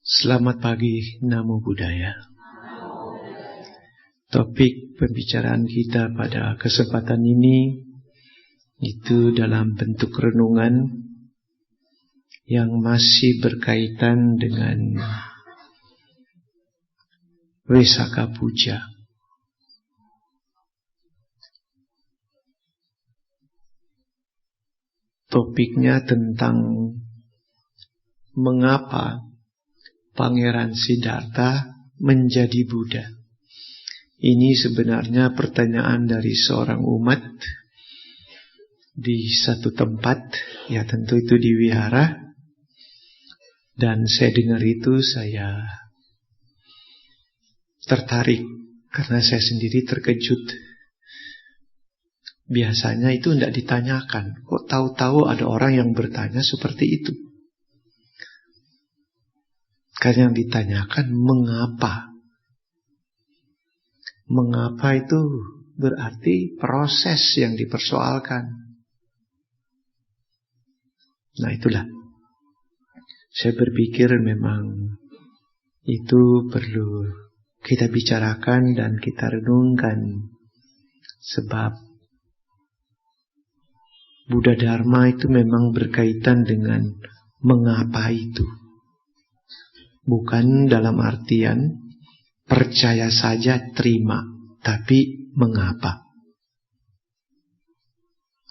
Selamat pagi, Namo Buddhaya. Topik pembicaraan kita pada kesempatan ini itu dalam bentuk renungan yang masih berkaitan dengan Wesaka Puja. Topiknya tentang mengapa Pangeran Siddhartha menjadi Buddha. Ini sebenarnya pertanyaan dari seorang umat di satu tempat, ya tentu itu di wihara. Dan saya dengar itu, saya tertarik karena saya sendiri terkejut. Biasanya itu tidak ditanyakan, kok tahu-tahu ada orang yang bertanya seperti itu. Karena yang ditanyakan mengapa. Mengapa itu berarti proses yang dipersoalkan. Nah itulah. Saya berpikir memang itu perlu kita bicarakan dan kita renungkan. Sebab Buddha Dharma itu memang berkaitan dengan mengapa itu. Bukan dalam artian percaya saja terima, tapi mengapa.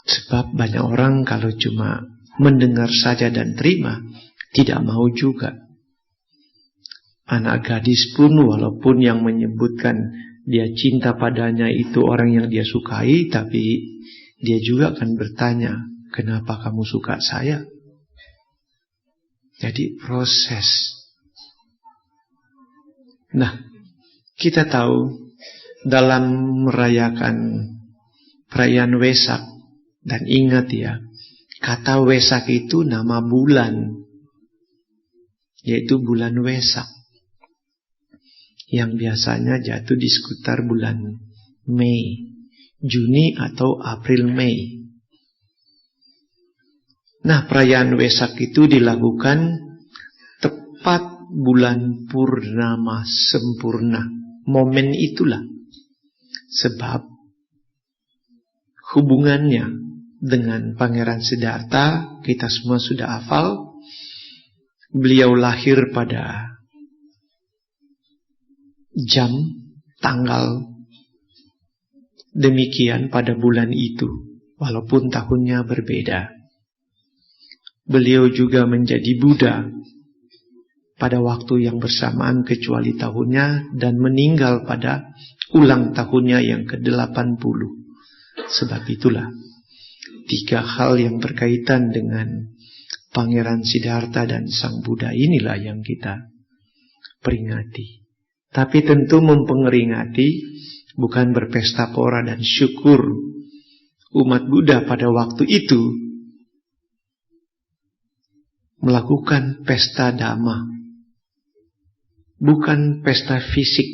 Sebab banyak orang kalau cuma mendengar saja dan terima, tidak mau juga. Anak gadis pun walaupun yang menyebutkan dia cinta padanya itu orang yang dia sukai, tapi dia juga akan bertanya, kenapa kamu suka saya? Jadi proses. Nah, kita tahu dalam merayakan perayaan Wesak, dan ingat ya, kata Wesak itu nama bulan, yaitu bulan Wesak, yang biasanya jatuh di sekitar bulan Mei, Juni atau April Mei. Nah, perayaan Wesak itu dilakukan tepat bulan purnama sempurna. Momen itulah. Sebab hubungannya dengan Pangeran Siddhartha kita semua sudah hafal. Beliau lahir pada jam, tanggal demikian pada bulan itu, walaupun tahunnya berbeda. Beliau juga menjadi Buddha pada waktu yang bersamaan kecuali tahunnya, dan meninggal pada ulang tahunnya yang ke-80. Sebab itulah 3 hal yang berkaitan dengan Pangeran Siddhartha dan Sang Buddha inilah yang kita peringati. Tapi tentu memperingati bukan berpesta pora dan syukur. Umat Buddha pada waktu itu melakukan pesta dhamma, bukan pesta fisik.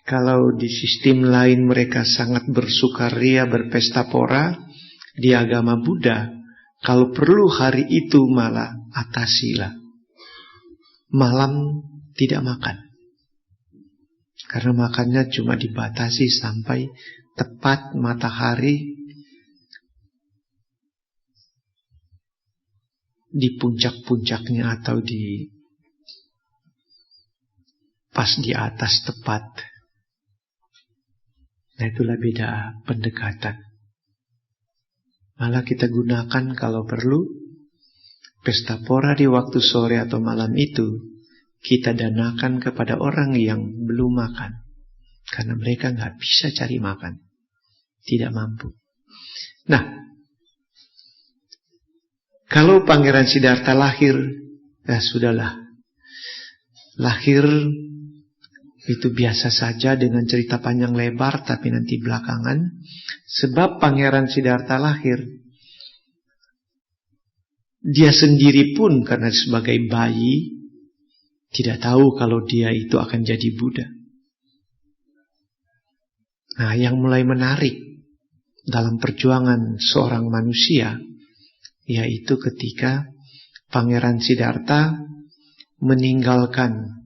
Kalau di sistem lain mereka sangat bersukaria berpesta pora, di agama Buddha kalau perlu hari itu malah atasila. Malam tidak makan. Karena makannya cuma dibatasi sampai tepat matahari di puncak-puncaknya atau pas di atas tepat. Nah itulah beda pendekatan. Malah kita gunakan kalau perlu pesta pora di waktu sore atau malam itu kita danakan kepada orang yang belum makan. Karena mereka nggak bisa cari makan. Tidak mampu. Nah, kalau Pangeran Siddhartha lahir, ya sudahlah. Lahir itu biasa saja dengan cerita panjang lebar, tapi nanti belakangan. Sebab Pangeran Siddhartha lahir, dia sendiri pun karena sebagai bayi tidak tahu kalau dia itu akan jadi Buddha. Nah, yang mulai menarik dalam perjuangan seorang manusia yaitu ketika Pangeran Siddhartha meninggalkan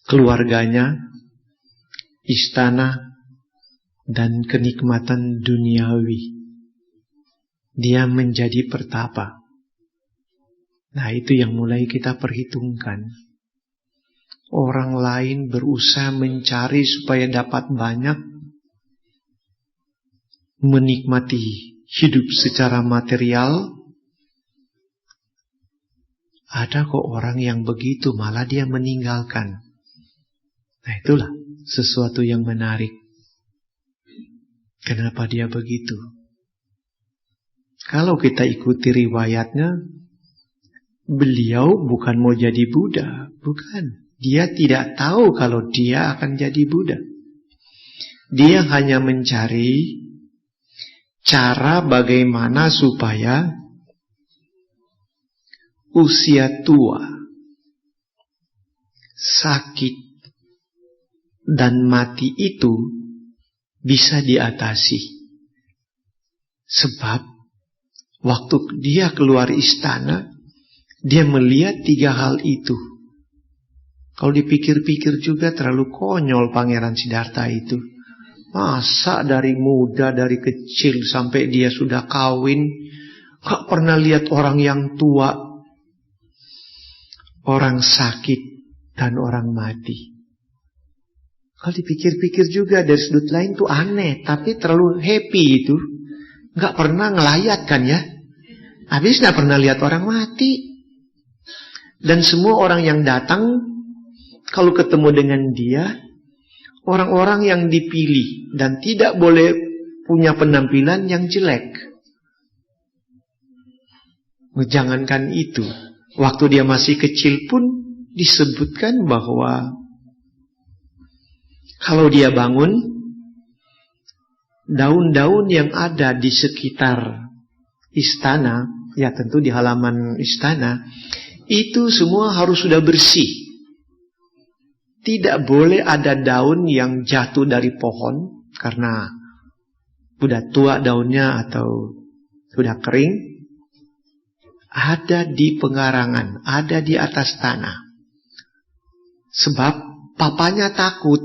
keluarganya, istana, dan kenikmatan duniawi. Dia menjadi pertapa. Nah, itu yang mulai kita perhitungkan. Orang lain berusaha mencari supaya dapat banyak, menikmati hidup secara material. Ada kok orang yang begitu, malah dia meninggalkan. Nah, itulah sesuatu yang menarik. Kenapa dia begitu? Kalau kita ikuti riwayatnya, beliau bukan mau jadi Buddha, bukan. Dia tidak tahu kalau dia akan jadi Buddha. Dia hanya mencari cara bagaimana supaya usia tua, sakit, dan mati itu bisa diatasi. Sebab waktu dia keluar istana, dia melihat 3 hal itu. Kalau dipikir-pikir juga terlalu konyol Pangeran Siddhartha itu. Masa dari muda, dari kecil sampai dia sudah kawin, gak pernah lihat orang yang tua, orang sakit, dan orang mati. Kalau dipikir-pikir juga dari sudut lain tuh aneh, tapi terlalu happy itu. Gak pernah ngelayat kan ya. Habis gak pernah lihat orang mati. Dan semua orang yang datang, kalau ketemu dengan dia, orang-orang yang dipilih dan tidak boleh punya penampilan yang jelek. Jangankan itu, waktu dia masih kecil pun disebutkan bahwa kalau dia bangun, daun-daun yang ada di sekitar istana, ya tentu di halaman istana, itu semua harus sudah bersih. Tidak boleh ada daun yang jatuh dari pohon karena sudah tua daunnya atau sudah kering. Ada di pengarangan, ada di atas tanah. Sebab papanya takut.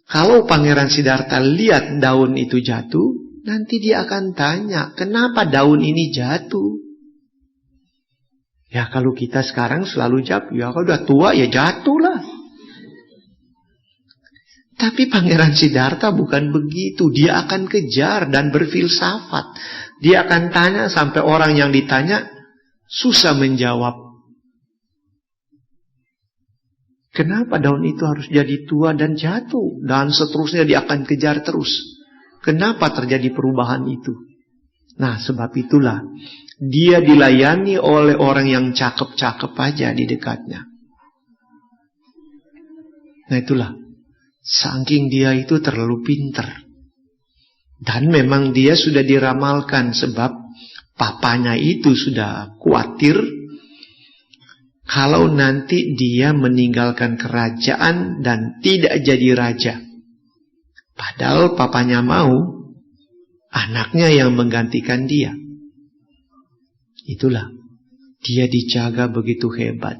Kalau Pangeran Siddhartha lihat daun itu jatuh, nanti dia akan tanya, kenapa daun ini jatuh? Ya kalau kita sekarang selalu jawab, ya kalau udah tua ya jatuhlah. Tapi Pangeran Siddhartha bukan begitu. Dia akan kejar dan berfilsafat. Dia akan tanya sampai orang yang ditanya susah menjawab. Kenapa daun itu harus jadi tua dan jatuh? Dan seterusnya dia akan kejar terus. Kenapa terjadi perubahan itu? Nah, sebab itulah dia dilayani oleh orang yang cakep-cakep aja di dekatnya. Nah, itulah. Saking dia itu terlalu pintar. Dan memang dia sudah diramalkan sebab papanya itu sudah khawatir kalau nanti dia meninggalkan kerajaan dan tidak jadi raja. Padahal papanya mau anaknya yang menggantikan dia. Itulah, dia dijaga begitu hebat.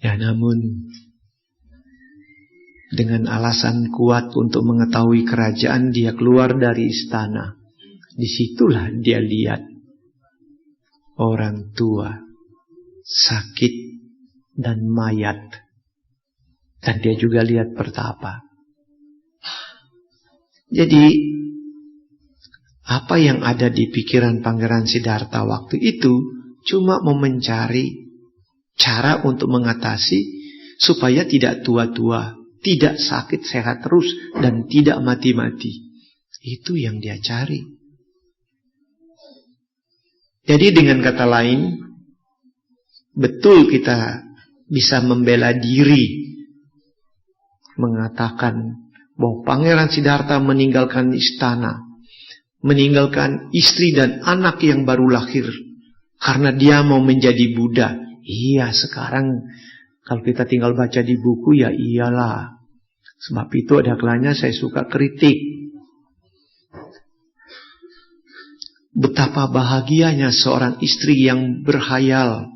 Ya namun dengan alasan kuat untuk mengetahui kerajaan, dia keluar dari istana. Disitulah dia lihat orang tua, sakit, dan mayat. Dan dia juga lihat pertapa. Jadi, apa yang ada di pikiran Pangeran Siddhartha waktu itu cuma mau mencari cara untuk mengatasi supaya tidak tua-tua, tidak sakit, sehat terus, dan tidak mati-mati. Itu yang dia cari. Jadi dengan kata lain, betul kita bisa membela diri mengatakan bahwa Pangeran Siddhartha meninggalkan istana, meninggalkan istri dan anak yang baru lahir karena dia mau menjadi Buddha. Iya, sekarang kalau kita tinggal baca di buku, ya iyalah. Sebab itu ada kalanya saya suka kritik. betapa bahagianya seorang istri yang berhayal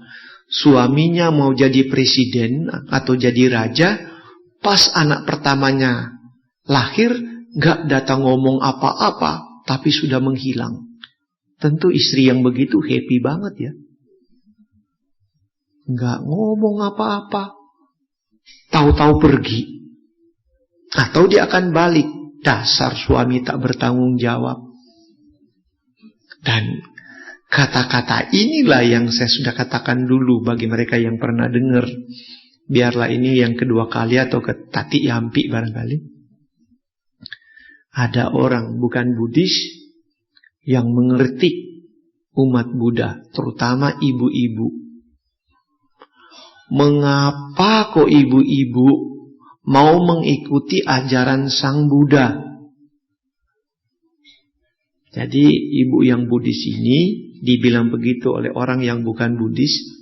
suaminya mau jadi presiden atau jadi raja, pas anak pertamanya lahir, gak datang ngomong apa-apa, tapi sudah menghilang. Tentu istri yang begitu happy banget ya. Gak ngomong apa-apa, tahu-tahu pergi. Atau dia akan balik, dasar suami tak bertanggung jawab. Dan kata-kata inilah yang saya sudah katakan dulu bagi mereka yang pernah dengar. Biarlah ini yang kedua kali atau ketati yampi barangkali. Ada orang bukan Buddhis yang mengerti umat Buddha, terutama ibu-ibu. Mengapa kok ibu-ibu mau mengikuti ajaran Sang Buddha? Jadi ibu yang Buddhis ini dibilang begitu oleh orang yang bukan Buddhis.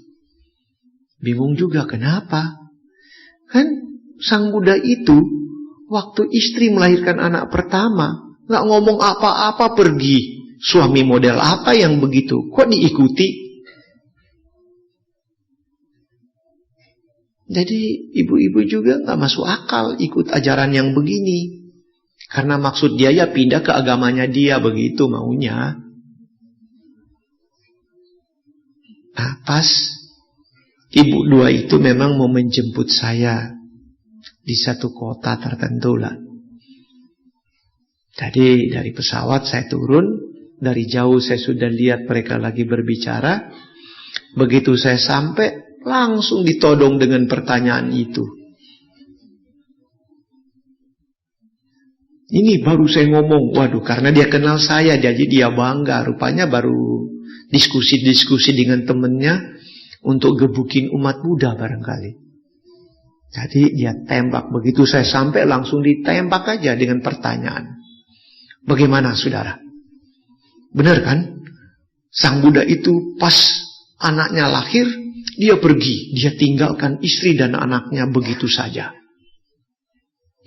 Bingung juga kenapa? Kan Sang Buddha itu waktu istri melahirkan anak pertama gak ngomong apa-apa pergi. Suami model apa yang begitu? Kok diikuti? Jadi ibu-ibu juga gak masuk akal ikut ajaran yang begini. Karena maksud dia ya pindah ke agamanya dia, begitu maunya. Nah, pas ibu dua itu memang mau menjemput saya di satu kota tertentu lah. Jadi dari pesawat saya turun, dari jauh saya sudah lihat mereka lagi berbicara. Begitu saya sampai, langsung ditodong dengan pertanyaan itu. Ini baru saya ngomong, waduh, karena dia kenal saya, jadi dia bangga. Rupanya baru diskusi-diskusi dengan temennya untuk gebukin umat Buddha barangkali. Jadi dia tembak. Begitu saya sampai langsung ditembak aja dengan pertanyaan. Bagaimana saudara? Benar kan? Sang Buddha itu pas anaknya lahir, dia pergi. Dia tinggalkan istri dan anaknya begitu saja.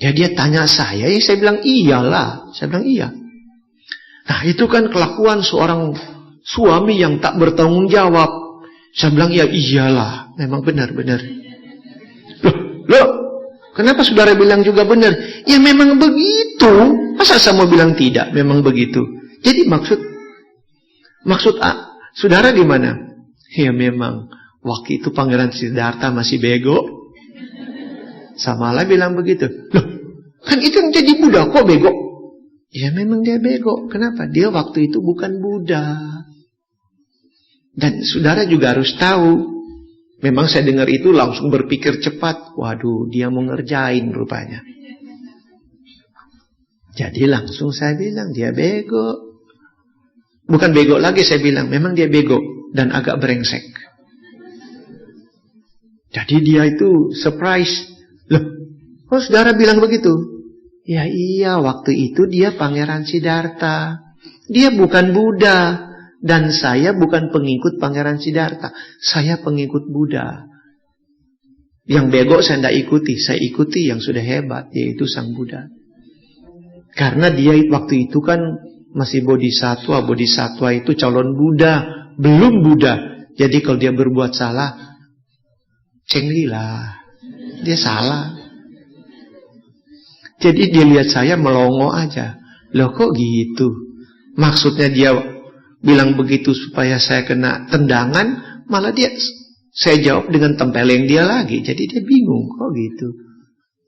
Ya dia tanya saya, ya saya bilang iyalah. Saya bilang iya. Nah itu kan kelakuan seorang suami yang tak bertanggung jawab. Saya bilang ya iyalah. Memang benar-benar. Loh, kenapa saudara bilang juga benar? Ya memang begitu. Masa saya mau bilang tidak? Memang begitu. Jadi maksud saudara di mana? Ya memang waktu itu Pangeran Siddhartha masih bego. Samalah bilang begitu. Loh, kan itu yang jadi Buddha, kok bego? Ya memang dia bego. Kenapa? Dia waktu itu bukan Buddha. Dan saudara juga harus tahu. Memang saya dengar itu langsung berpikir cepat. Waduh, dia mau ngerjain rupanya. Jadi langsung saya bilang dia bego. Bukan bego lagi saya bilang. Memang dia bego dan agak brengsek. Jadi dia itu surprise. Loh, kok saudara bilang begitu? Ya iya, waktu itu dia Pangeran Siddhartha. Dia bukan Buddha. Dan saya bukan pengikut Pangeran Siddhartha. Saya pengikut Buddha. Yang bego saya tidak ikuti. Saya ikuti yang sudah hebat, yaitu Sang Buddha. Karena dia waktu itu kan masih bodhisattva. Bodhisattva itu calon Buddha, belum Buddha. Jadi kalau dia berbuat salah, cenglilah. Dia salah. Jadi dia lihat saya melongo aja. Loh kok gitu? Maksudnya dia bilang begitu supaya saya kena tendangan. Malah saya jawab dengan tempeleng dia lagi. Jadi dia bingung kok gitu.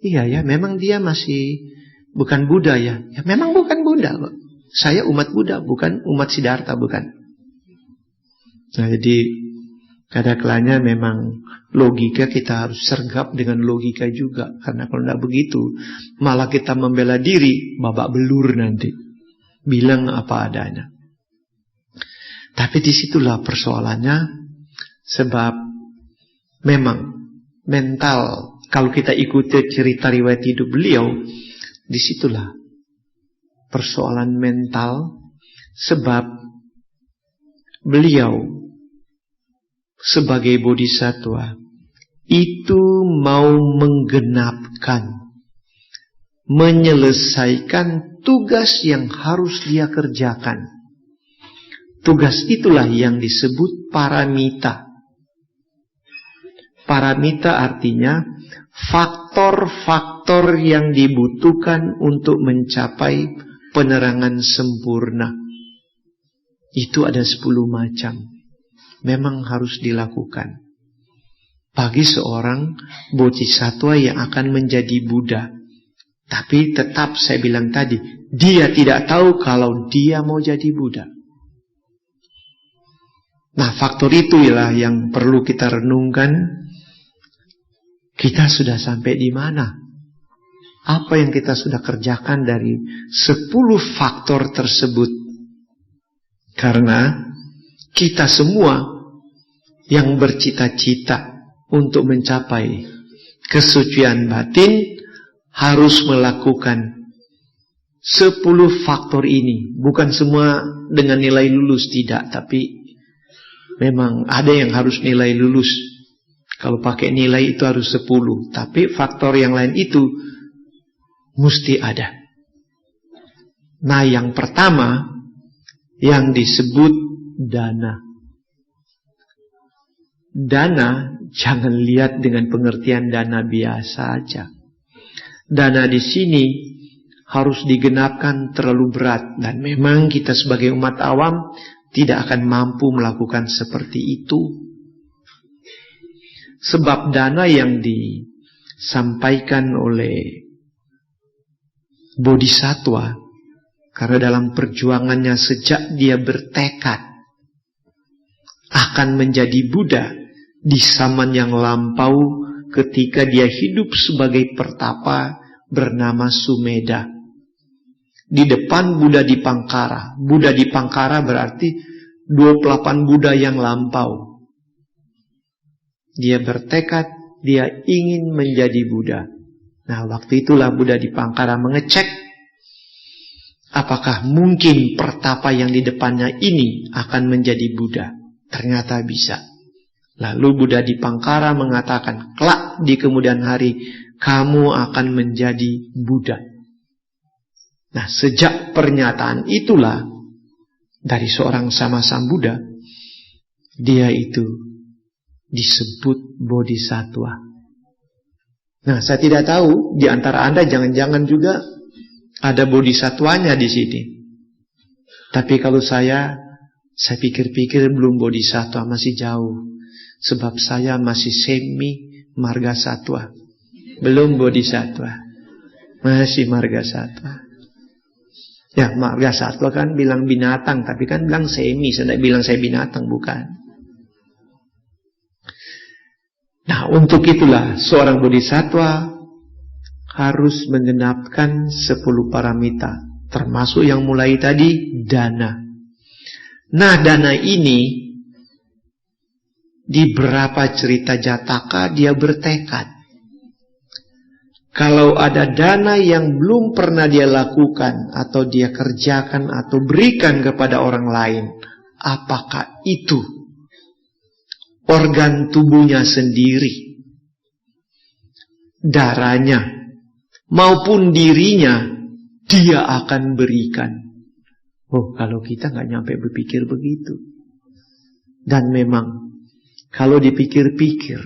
Iya ya, memang dia masih bukan Buddha ya. Ya memang bukan Buddha kok. Saya umat Buddha, bukan umat Siddhartha, bukan. Nah jadi kadang-kadang memang logika kita harus sergap dengan logika juga. Karena kalau tidak begitu, malah kita membela diri, babak belur nanti. Bilang apa adanya. Tapi disitulah persoalannya. Sebab memang mental, kalau kita ikuti cerita riwayat hidup beliau, disitulah persoalan mental. Sebab beliau sebagai bodhisattva itu mau menggenapkan, menyelesaikan tugas yang harus dia kerjakan. Tugas itulah yang disebut paramita. Paramita artinya faktor-faktor yang dibutuhkan untuk mencapai penerangan sempurna. Itu ada 10 macam. Memang harus dilakukan bagi seorang bodhisattva yang akan menjadi Buddha. Tapi tetap saya bilang tadi, dia tidak tahu kalau dia mau jadi Buddha. Nah, faktor itulah yang perlu kita renungkan. Kita sudah sampai di mana? Apa yang kita sudah kerjakan dari 10 faktor tersebut? Karena kita semua yang bercita-cita untuk mencapai kesucian batin harus melakukan 10 faktor ini. Bukan semua dengan nilai lulus, tidak. Tapi memang ada yang harus nilai lulus. Kalau pakai nilai itu harus 10. Tapi faktor yang lain itu mesti ada. Nah, yang pertama yang disebut dana. Dana jangan lihat dengan pengertian dana biasa aja. Dana di sini harus digenapkan terlalu berat. Dan memang kita sebagai umat awam tidak akan mampu melakukan seperti itu. Sebab dana yang disampaikan oleh bodhisattva, karena dalam perjuangannya sejak dia bertekad akan menjadi Buddha di zaman yang lampau, ketika dia hidup sebagai pertapa bernama Sumedha. Di depan Buddha Dipangkara. Buddha Dipangkara berarti 28 Buddha yang lampau. Dia bertekad, dia ingin menjadi Buddha. Nah, waktu itulah Buddha Dipangkara mengecek apakah mungkin pertapa yang di depannya ini akan menjadi Buddha. Ternyata bisa. Lalu Buddha Dipangkara mengatakan, kelak di kemudian hari kamu akan menjadi Buddha. Nah, sejak pernyataan itulah dari seorang Sammasambuddha, dia itu disebut bodhisattva. Nah, saya tidak tahu di antara Anda jangan-jangan juga ada bodhisatwanya di sini. Tapi kalau saya pikir-pikir belum bodhisattva, masih jauh. Sebab saya masih semi margasatwa. Belum bodhisattva. Masih margasatwa. Ya, margasatwa kan bilang binatang, tapi kan bilang semi, saya bilang saya binatang, bukan. Nah, untuk itulah seorang bodhisattva harus menggenapkan 10 paramita, termasuk yang mulai tadi dana. Nah, dana ini di beberapa cerita Jataka dia bertekad, kalau ada dana yang belum pernah dia lakukan atau dia kerjakan atau berikan kepada orang lain, apakah itu organ tubuhnya sendiri, darahnya maupun dirinya, dia akan berikan. Oh, kalau kita nggak nyampe berpikir begitu. Dan memang kalau dipikir-pikir,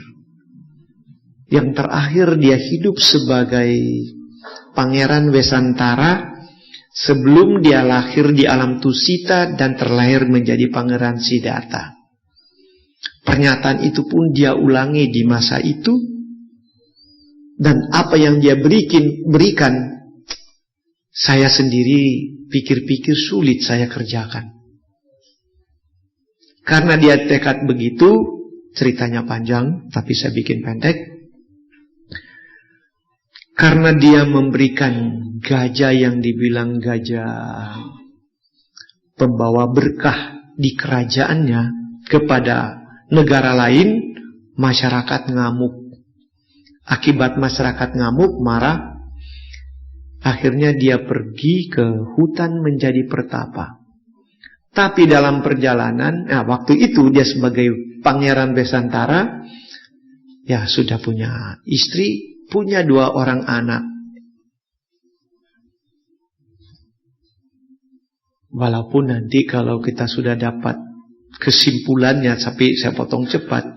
yang terakhir dia hidup sebagai Pangeran Wesantara sebelum dia lahir di alam Tusita dan terlahir menjadi Pangeran Siddhartha. Pernyataan itu pun dia ulangi di masa itu. Dan apa yang dia berikan, saya sendiri pikir-pikir sulit saya kerjakan. Karena dia tekad begitu, ceritanya panjang, tapi saya bikin pendek. Karena dia memberikan gajah yang dibilang gajah pembawa berkah di kerajaannya kepada negara lain, masyarakat ngamuk. Akibat masyarakat ngamuk, marah, akhirnya dia pergi ke hutan menjadi pertapa. Tapi dalam perjalanan, waktu itu dia sebagai Pangeran Wesantara, ya sudah punya istri, punya 2 orang anak. Walaupun nanti kalau kita sudah dapat kesimpulannya, tapi saya potong cepat.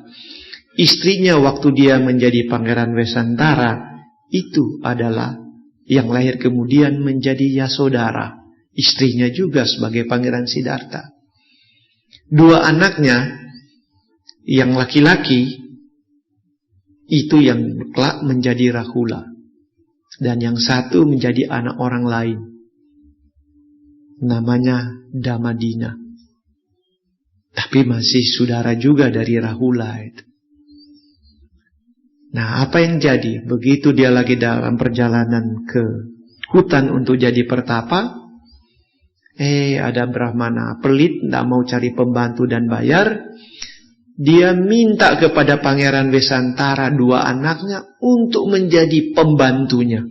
Istrinya waktu dia menjadi Pangeran Wesantara, itu adalah yang lahir kemudian menjadi Yasodhara. Istrinya juga sebagai Pangeran Siddhartha. Dua anaknya, yang laki-laki, itu yang kelak menjadi Rahula. Dan yang satu menjadi anak orang lain. Namanya Damadina. Tapi masih saudara juga dari Rahula itu. Nah, apa yang jadi? Begitu dia lagi dalam perjalanan ke hutan untuk jadi pertapa, ada Brahmana pelit, tidak mau cari pembantu dan bayar. Dia minta kepada Pangeran Wesantara, dua anaknya, untuk menjadi pembantunya.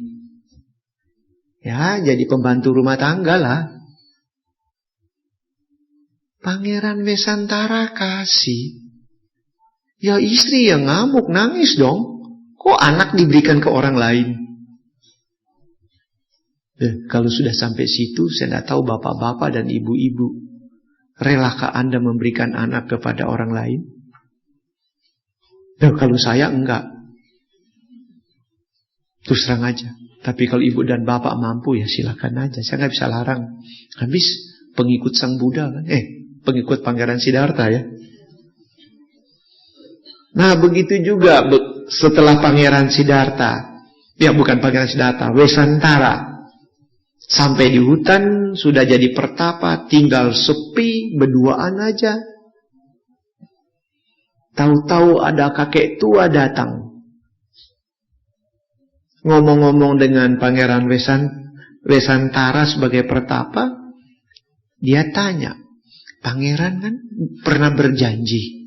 Ya, jadi pembantu rumah tangga lah. Pangeran Wesantara kasih. Ya istri yang ngamuk, nangis dong. Kok anak diberikan ke orang lain? Kalau sudah sampai situ, saya tidak tahu bapak-bapak dan ibu-ibu, relakah Anda memberikan anak kepada orang lain? Kalau saya enggak. Terus terang aja. Tapi kalau ibu dan bapak mampu, ya silakan aja. Saya nggak bisa larang. Habis pengikut Sang Buddha kan? Pengikut Pangeran Siddhartha ya. Nah begitu juga setelah Pangeran Siddhartha, ya bukan Pangeran Siddhartha, Wesantara sampai di hutan, sudah jadi pertapa, tinggal sepi, berduaan aja. Tahu-tahu ada kakek tua datang, ngomong-ngomong dengan Pangeran Wesantara sebagai pertapa. Dia tanya, Pangeran kan pernah berjanji,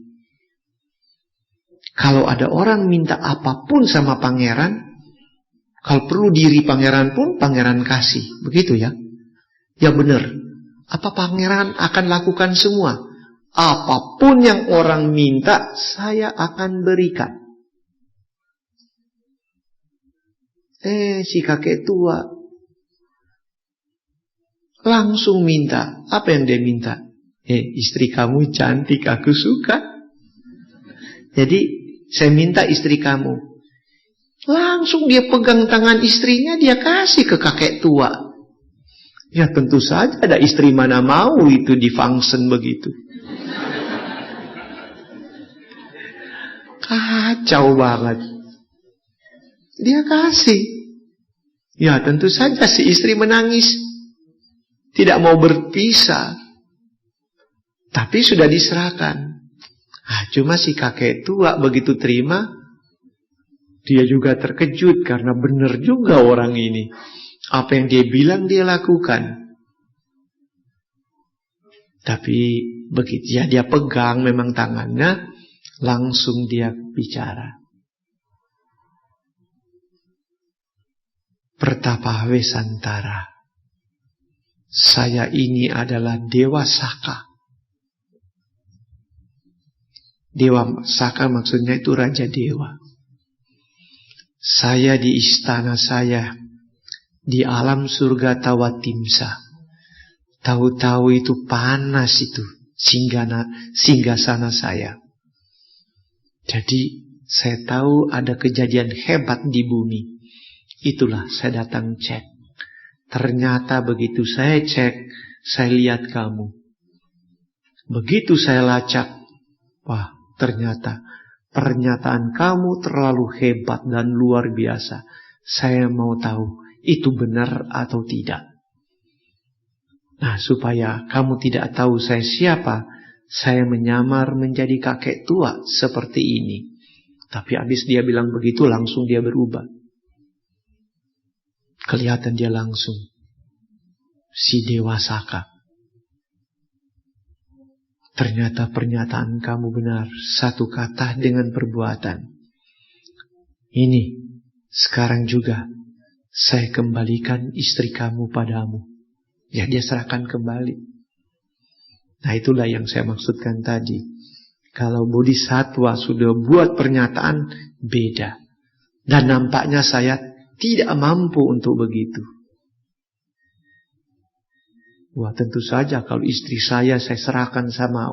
kalau ada orang minta apapun sama pangeran, kalau perlu diri pangeran pun pangeran kasih. Begitu ya? Ya benar. Apa pangeran akan lakukan semua? Apapun yang orang minta, saya akan berikan. Si kakek tua langsung minta. Apa yang dia minta? Istri kamu cantik, aku suka. Jadi saya minta istri kamu. Langsung dia pegang tangan istrinya, dia kasih ke kakek tua. Ya tentu saja, ada istri mana mau itu difungsen begitu. Kacau banget. Dia kasih. Ya tentu saja si istri menangis. Tidak mau berpisah. Tapi sudah diserahkan. Cuma si kakek tua begitu terima, dia juga terkejut karena benar juga orang ini. Apa yang dia bilang dia lakukan. Tapi begitu ya dia pegang memang tangannya, langsung dia bicara. Pertapa Wesantara, saya ini adalah Dewa Saka. Dewa Saka maksudnya itu Raja Dewa. Saya di istana saya, di alam surga Tawatimsa. Tahu-tahu itu panas itu, singgasana saya. Jadi saya tahu ada kejadian hebat di bumi. Itulah saya datang cek. Ternyata begitu saya cek, saya lihat kamu. Begitu saya lacak, wah, ternyata pernyataan kamu terlalu hebat dan luar biasa. Saya mau tahu itu benar atau tidak. Nah, supaya kamu tidak tahu saya siapa, saya menyamar menjadi kakek tua seperti ini. Tapi habis dia bilang begitu, langsung dia berubah. Kelihatan dia langsung si Dewa Saka. Ternyata pernyataan kamu benar, satu kata dengan perbuatan. Ini, sekarang juga, saya kembalikan istri kamu padamu. Ya, dia serahkan kembali. Nah, itulah yang saya maksudkan tadi. Kalau bodhisattva sudah buat pernyataan, beda. Dan nampaknya saya tidak mampu untuk begitu. Wah, tentu saja kalau istri saya serahkan sama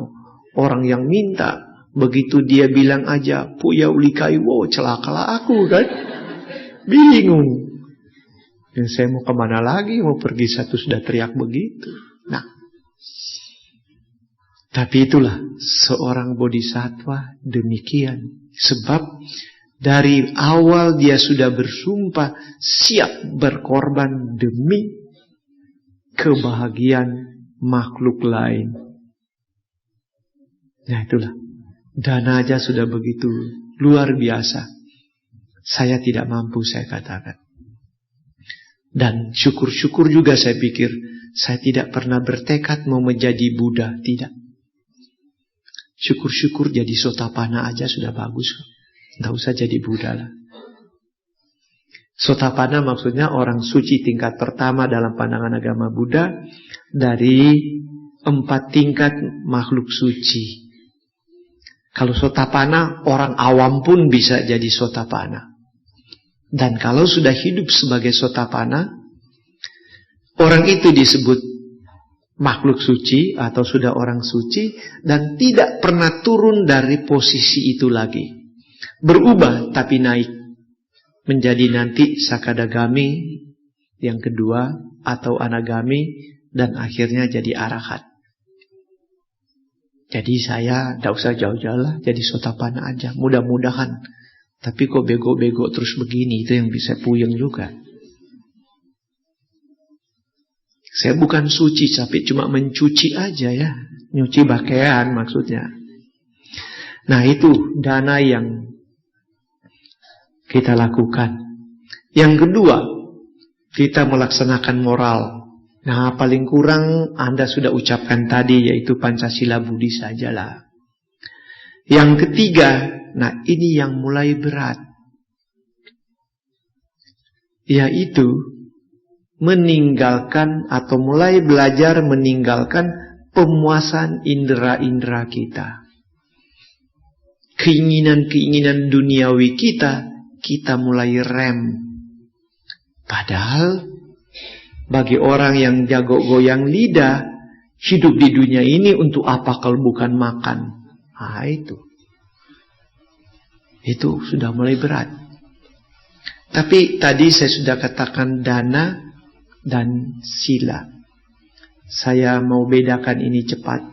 orang yang minta. Begitu dia bilang aja, Puya ulikai, wow, celakalah aku kan. Bingung. Dan saya mau kemana lagi, mau pergi satu sudah teriak begitu. Nah, tapi itulah seorang bodhisattva demikian. Sebab dari awal dia sudah bersumpah siap berkorban demi kebahagiaan makhluk lain. Nah itulah, dana aja sudah begitu luar biasa. Saya tidak mampu, saya katakan. Dan syukur-syukur juga saya pikir, saya tidak pernah bertekad mau menjadi Buddha, tidak. Syukur-syukur jadi Sotapanna aja sudah bagus. Tidak usah jadi Buddha lah. Sotapanna maksudnya orang suci tingkat pertama dalam pandangan agama Buddha dari 4 tingkat makhluk suci. Kalau Sotapanna, orang awam pun bisa jadi Sotapanna. Dan kalau sudah hidup sebagai Sotapanna, orang itu disebut makhluk suci atau sudah orang suci dan tidak pernah turun dari posisi itu lagi. Berubah tapi naik. Menjadi nanti Sakadagami yang kedua atau Anagami dan akhirnya jadi Arahat. Jadi saya tidak usah jauh-jauh lah, jadi Sotapanna aja. Mudah-mudahan. Tapi kok bego-bego terus begini, itu yang bisa puyeng juga. Saya bukan suci, tapi cuma mencuci aja ya. Nyuci pakaian maksudnya. Nah itu dana yang kita lakukan. Yang kedua, kita melaksanakan moral. Nah, paling kurang Anda sudah ucapkan tadi, yaitu Pancasila Budi sajalah. Yang ketiga, nah ini yang mulai berat, yaitu meninggalkan atau mulai belajar meninggalkan pemuasan indera-indera kita. Keinginan-keinginan duniawi kita mulai rem. Padahal bagi orang yang jago goyang lidah, hidup di dunia ini untuk apa kalau bukan makan? Ah itu sudah mulai berat. Tapi tadi saya sudah katakan dana dan sila. Saya mau bedakan ini cepat.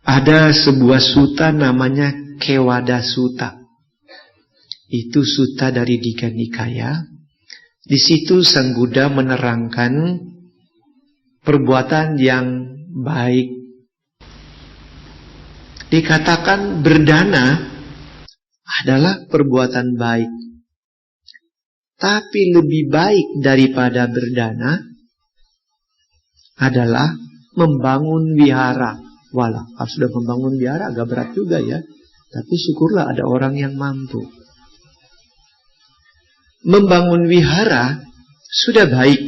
Ada sebuah sutta namanya Kewada Sutta. Itu sutta dari Dika Nikaya. Di situ Sang Buddha menerangkan perbuatan yang baik. Dikatakan berdana adalah perbuatan baik. Tapi lebih baik daripada berdana adalah membangun wihara. Walah, kalau sudah membangun wihara agak berat juga ya. Tapi syukurlah ada orang yang mampu. Membangun wihara sudah baik.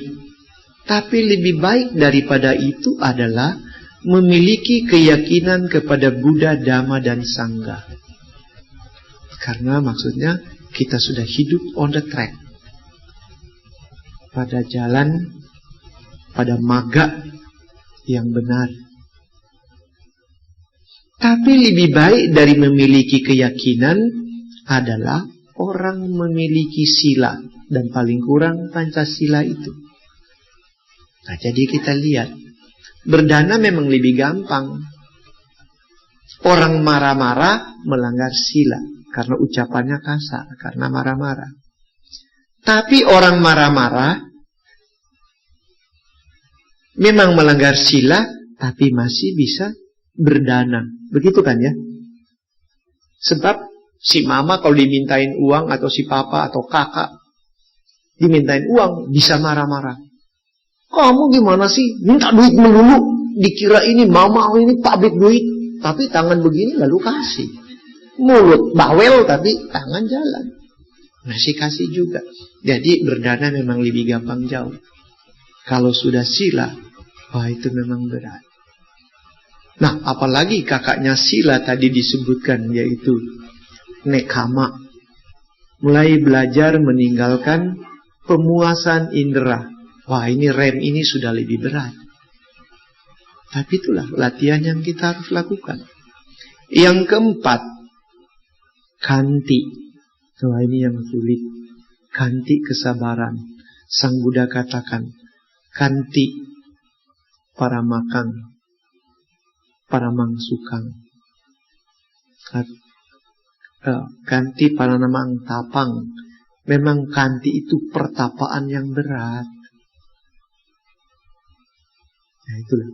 Tapi lebih baik daripada itu adalah memiliki keyakinan kepada Buddha, Dhamma, dan Sangha. Karena maksudnya kita sudah hidup on the track. Pada jalan, pada magga yang benar. Tapi lebih baik dari memiliki keyakinan adalah orang memiliki sila. Dan paling kurang Pancasila itu. Nah jadi kita lihat. Berdana memang lebih gampang. Orang marah-marah melanggar sila. Karena ucapannya kasar. Karena marah-marah. Tapi orang marah-marah memang melanggar sila. Tapi masih bisa berdana. Begitu kan ya? Sebab si mama kalau dimintain uang atau si papa atau kakak dimintain uang bisa marah-marah. Kamu gimana sih? Minta duit melulu. Dikira ini mama ini pabrik duit. Tapi tangan begini lalu kasih. Mulut bawel tapi tangan jalan. Masih kasih juga. Jadi berdana memang lebih gampang jauh. Kalau sudah sila, wah itu memang berat. Nah, apalagi kakaknya sila tadi disebutkan, yaitu nekama. Mulai belajar meninggalkan pemuasan indera. Wah, ini rem ini sudah lebih berat. Tapi itulah latihan yang kita harus lakukan. Yang keempat, kanti. Wah, ini yang sulit. Kanti kesabaran. Sang Buddha katakan, kanti paramakang, paramangsukang. Kanti paranamang tapang. Memang kanti itu pertapaan yang berat. Nah, itulah.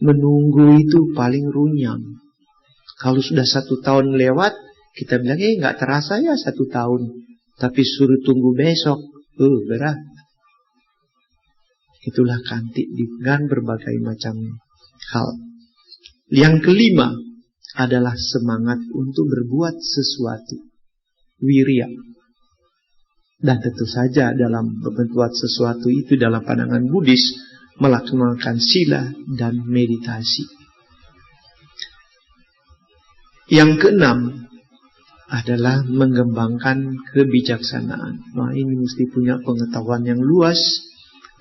Menunggu itu paling runyam. Kalau sudah 1 tahun lewat, kita bilang, nggak terasa ya 1 tahun. Tapi suruh tunggu besok, berat. Itulah kanti dengan berbagai macam hal. Yang kelima adalah semangat untuk berbuat sesuatu. Wirya. Dan tentu saja dalam berbuat sesuatu itu dalam pandangan Buddhis, melaksanakan sila dan meditasi. Yang keenam adalah mengembangkan kebijaksanaan. Nah, ini mesti punya pengetahuan yang luas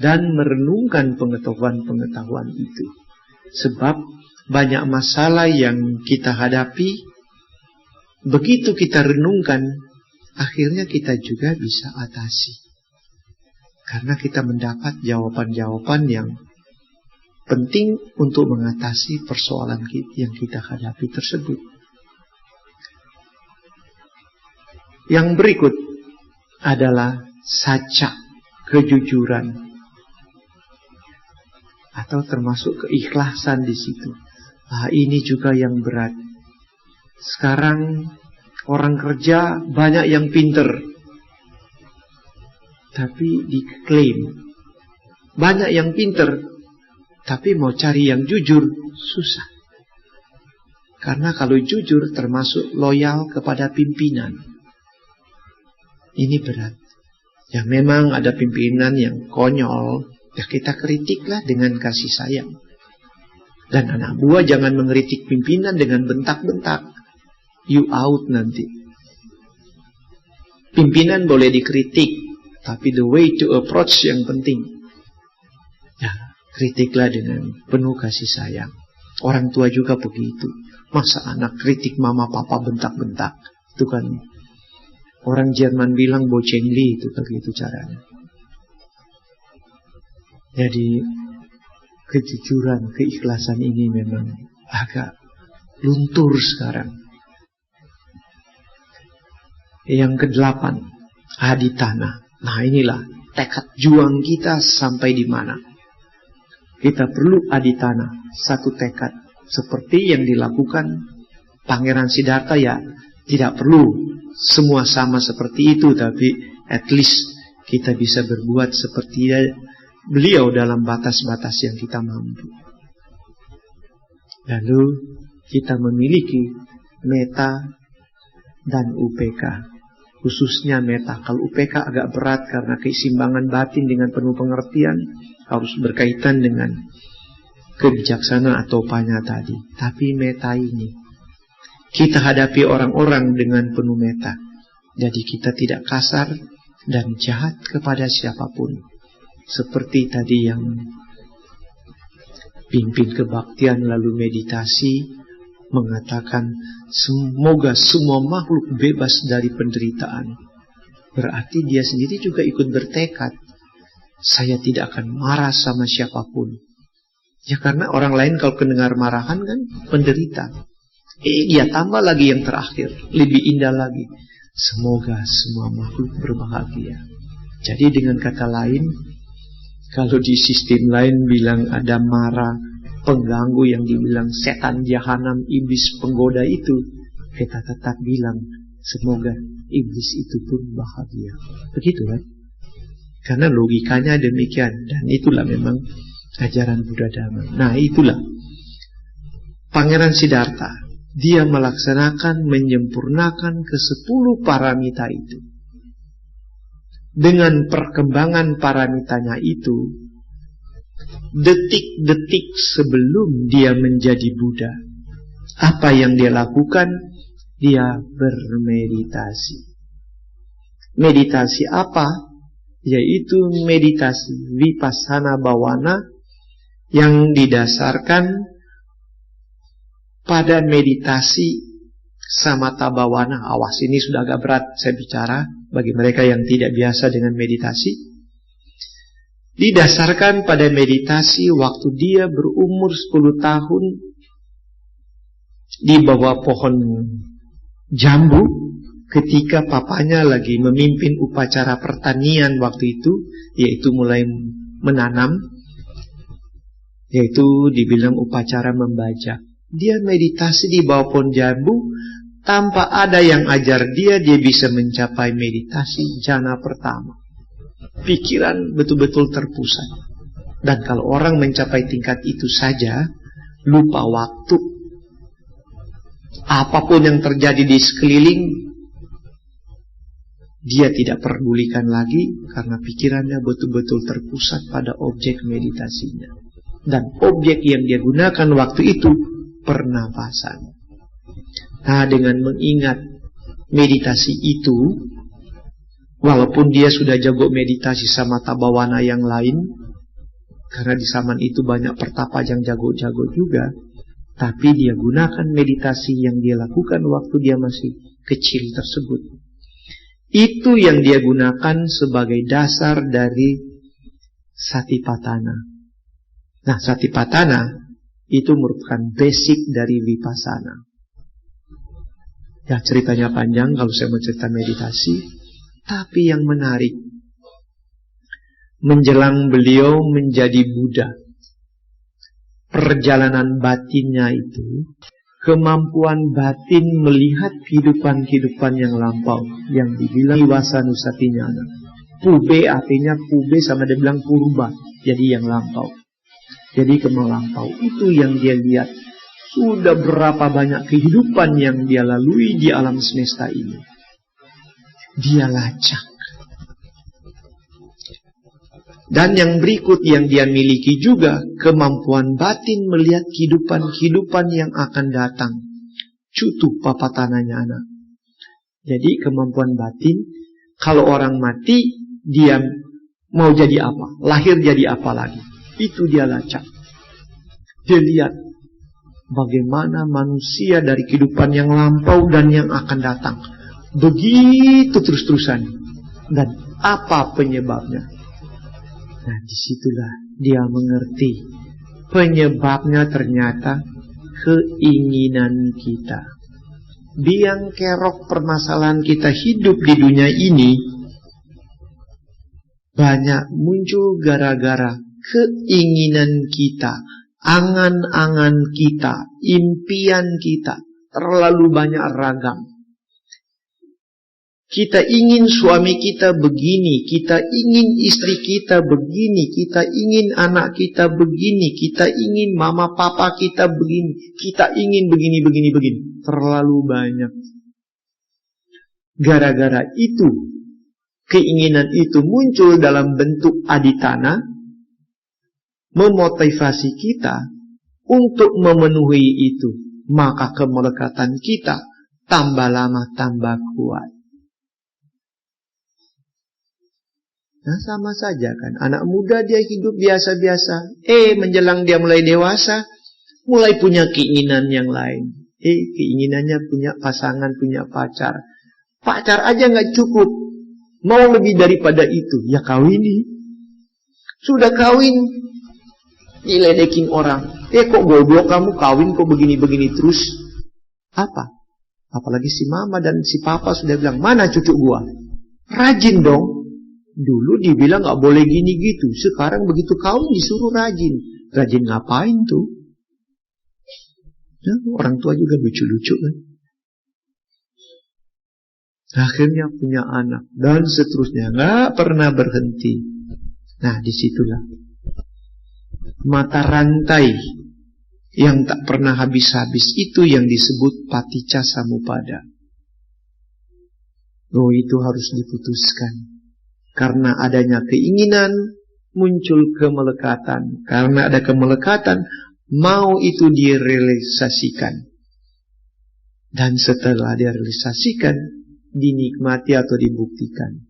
dan merenungkan pengetahuan-pengetahuan itu. Sebab banyak masalah yang kita hadapi, begitu kita renungkan, akhirnya kita juga bisa atasi. Karena kita mendapat jawaban-jawaban yang penting untuk mengatasi persoalan yang kita hadapi tersebut. Yang berikut adalah saca, kejujuran, atau termasuk keikhlasan di situ. Nah, ini juga yang berat. Sekarang orang kerja banyak yang pinter, tapi diklaim. Banyak yang pinter, tapi mau cari yang jujur susah. Karena kalau jujur termasuk loyal kepada pimpinan. Ini berat. Ya memang ada pimpinan yang konyol, ya kita kritiklah dengan kasih sayang. Dan anak buah jangan mengkritik pimpinan dengan bentak-bentak. You out nanti. Pimpinan boleh dikritik, tapi the way to approach yang penting. Ya, kritiklah dengan penuh kasih sayang. Orang tua juga begitu. Masa anak kritik mama papa bentak-bentak? Itu kan orang Jerman bilang bocengli, itu begitu caranya. Jadi kejujuran, keikhlasan ini memang agak luntur sekarang. Yang ke-8, aditana. Nah, inilah tekad juang kita sampai di mana. Kita perlu aditana, satu tekad. Seperti yang dilakukan Pangeran Siddhartha, ya tidak perlu semua sama seperti itu, tapi at least kita bisa berbuat seperti beliau dalam batas-batas yang kita mampu. Lalu kita memiliki meta dan UPK. Khususnya meta. Kalau UPK agak berat karena keseimbangan batin dengan penuh pengertian, harus berkaitan dengan kebijaksanaan atau panya tadi. Tapi meta ini, kita hadapi orang-orang dengan penuh meta. Jadi kita tidak kasar dan jahat kepada siapapun. Seperti tadi yang pimpin kebaktian lalu meditasi, mengatakan semoga semua makhluk bebas dari penderitaan. Berarti dia sendiri juga ikut bertekad, saya tidak akan marah sama siapapun. Ya karena orang lain kalau mendengar marahan kan penderita. Dia tambah lagi yang terakhir, lebih indah lagi, semoga semua makhluk berbahagia. Jadi dengan kata lain, kalau di sistem lain bilang ada mara pengganggu yang dibilang setan jahanam, iblis penggoda itu, kita tetap bilang semoga iblis itu pun bahagia. Begitu kan? Karena logikanya demikian. Dan itulah memang ajaran Buddha Dhamma. Nah itulah Pangeran Siddhartha. Dia melaksanakan, menyempurnakan ke-10 paramita itu. Dengan perkembangan paramitanya itu, detik-detik sebelum dia menjadi Buddha, apa yang dia lakukan? Dia bermeditasi. Meditasi apa? yaitu meditasi Vipassana Bhavana yang didasarkan pada meditasi Samatha Bhavana. Awas, ini sudah agak berat saya bicara bagi mereka yang tidak biasa dengan meditasi. Didasarkan pada meditasi waktu dia berumur 10 tahun di bawah pohon jambu, ketika papanya lagi memimpin upacara pertanian waktu itu, yaitu mulai menanam, yaitu dibilang upacara membajak. Dia meditasi di bawah pohon jambu, tanpa ada yang ajar dia bisa mencapai meditasi jana pertama. Pikiran betul-betul terpusat. Dan kalau orang mencapai tingkat itu saja, lupa waktu. Apapun yang terjadi di sekeliling, dia tidak pedulikan lagi, karena pikirannya betul-betul terpusat pada objek meditasinya. Dan objek yang dia gunakan waktu itu pernapasan. Nah, dengan mengingat meditasi itu, walaupun dia sudah jago meditasi Samatha Bhavana yang lain, karena di zaman itu banyak pertapa yang jago-jago juga, tapi dia gunakan meditasi yang dia lakukan waktu dia masih kecil tersebut. Itu yang dia gunakan sebagai dasar dari Satipatthana. Nah, Satipatthana itu merupakan basic dari Vipassana. Ya, ceritanya panjang kalau saya mau cerita meditasi. Tapi yang menarik, menjelang beliau menjadi Buddha, perjalanan batinnya itu, kemampuan batin melihat kehidupan-kehidupan yang lampau, yang dibilang Iwasanusatinyana. Pube artinya pube sama dia bilang purba, jadi yang lampau. Jadi kemelampau itu yang dia lihat. Sudah berapa banyak kehidupan yang dia lalui di alam semesta ini. Dia lacak. Dan yang berikut yang dia miliki juga, kemampuan batin melihat kehidupan-kehidupan yang akan datang. Cutu papatananya anak. Jadi kemampuan batin, kalau orang mati, dia mau jadi apa? Lahir jadi apa lagi? Itu dia lacak. Dia lihat bagaimana manusia dari kehidupan yang lampau dan yang akan datang. Begitu terus-terusan. Dan apa penyebabnya? Nah, disitulah dia mengerti. Penyebabnya ternyata keinginan kita. Biang kerok permasalahan kita hidup di dunia ini banyak muncul gara-gara keinginan kita, angan-angan kita, impian kita terlalu banyak ragam. Kita ingin suami kita begini, kita ingin istri kita begini, kita ingin anak kita begini, kita ingin mama papa kita begini, kita ingin begini. Terlalu banyak. Gara-gara itu, keinginan itu muncul dalam bentuk aditana, memotivasi kita untuk memenuhi itu. Maka kemelekatan kita tambah lama tambah kuat. Nah, sama saja kan. Anak muda dia hidup biasa-biasa. Menjelang dia mulai dewasa, mulai punya keinginan yang lain. Keinginannya punya pasangan, punya pacar. Pacar aja gak cukup. Mau lebih daripada itu. Ya kawini. Sudah kawin, diledekin orang. Kok goblok kamu kawin kok begini-begini terus. Apa? Apalagi si mama dan si papa sudah bilang, mana cucu gua? Rajin dong. Dulu dibilang gak boleh gini gitu. Sekarang begitu kawin disuruh rajin. Rajin ngapain tuh? Ya, orang tua juga lucu-lucu kan. Akhirnya punya anak. Dan seterusnya. Gak pernah berhenti. Nah, disitulah mata rantai yang tak pernah habis-habis itu yang disebut paticca samuppada. Itu harus diputuskan. Karena adanya keinginan, muncul kemelekatan. Karena ada kemelekatan, mau itu direalisasikan. Dan setelah direalisasikan, dinikmati atau dibuktikan.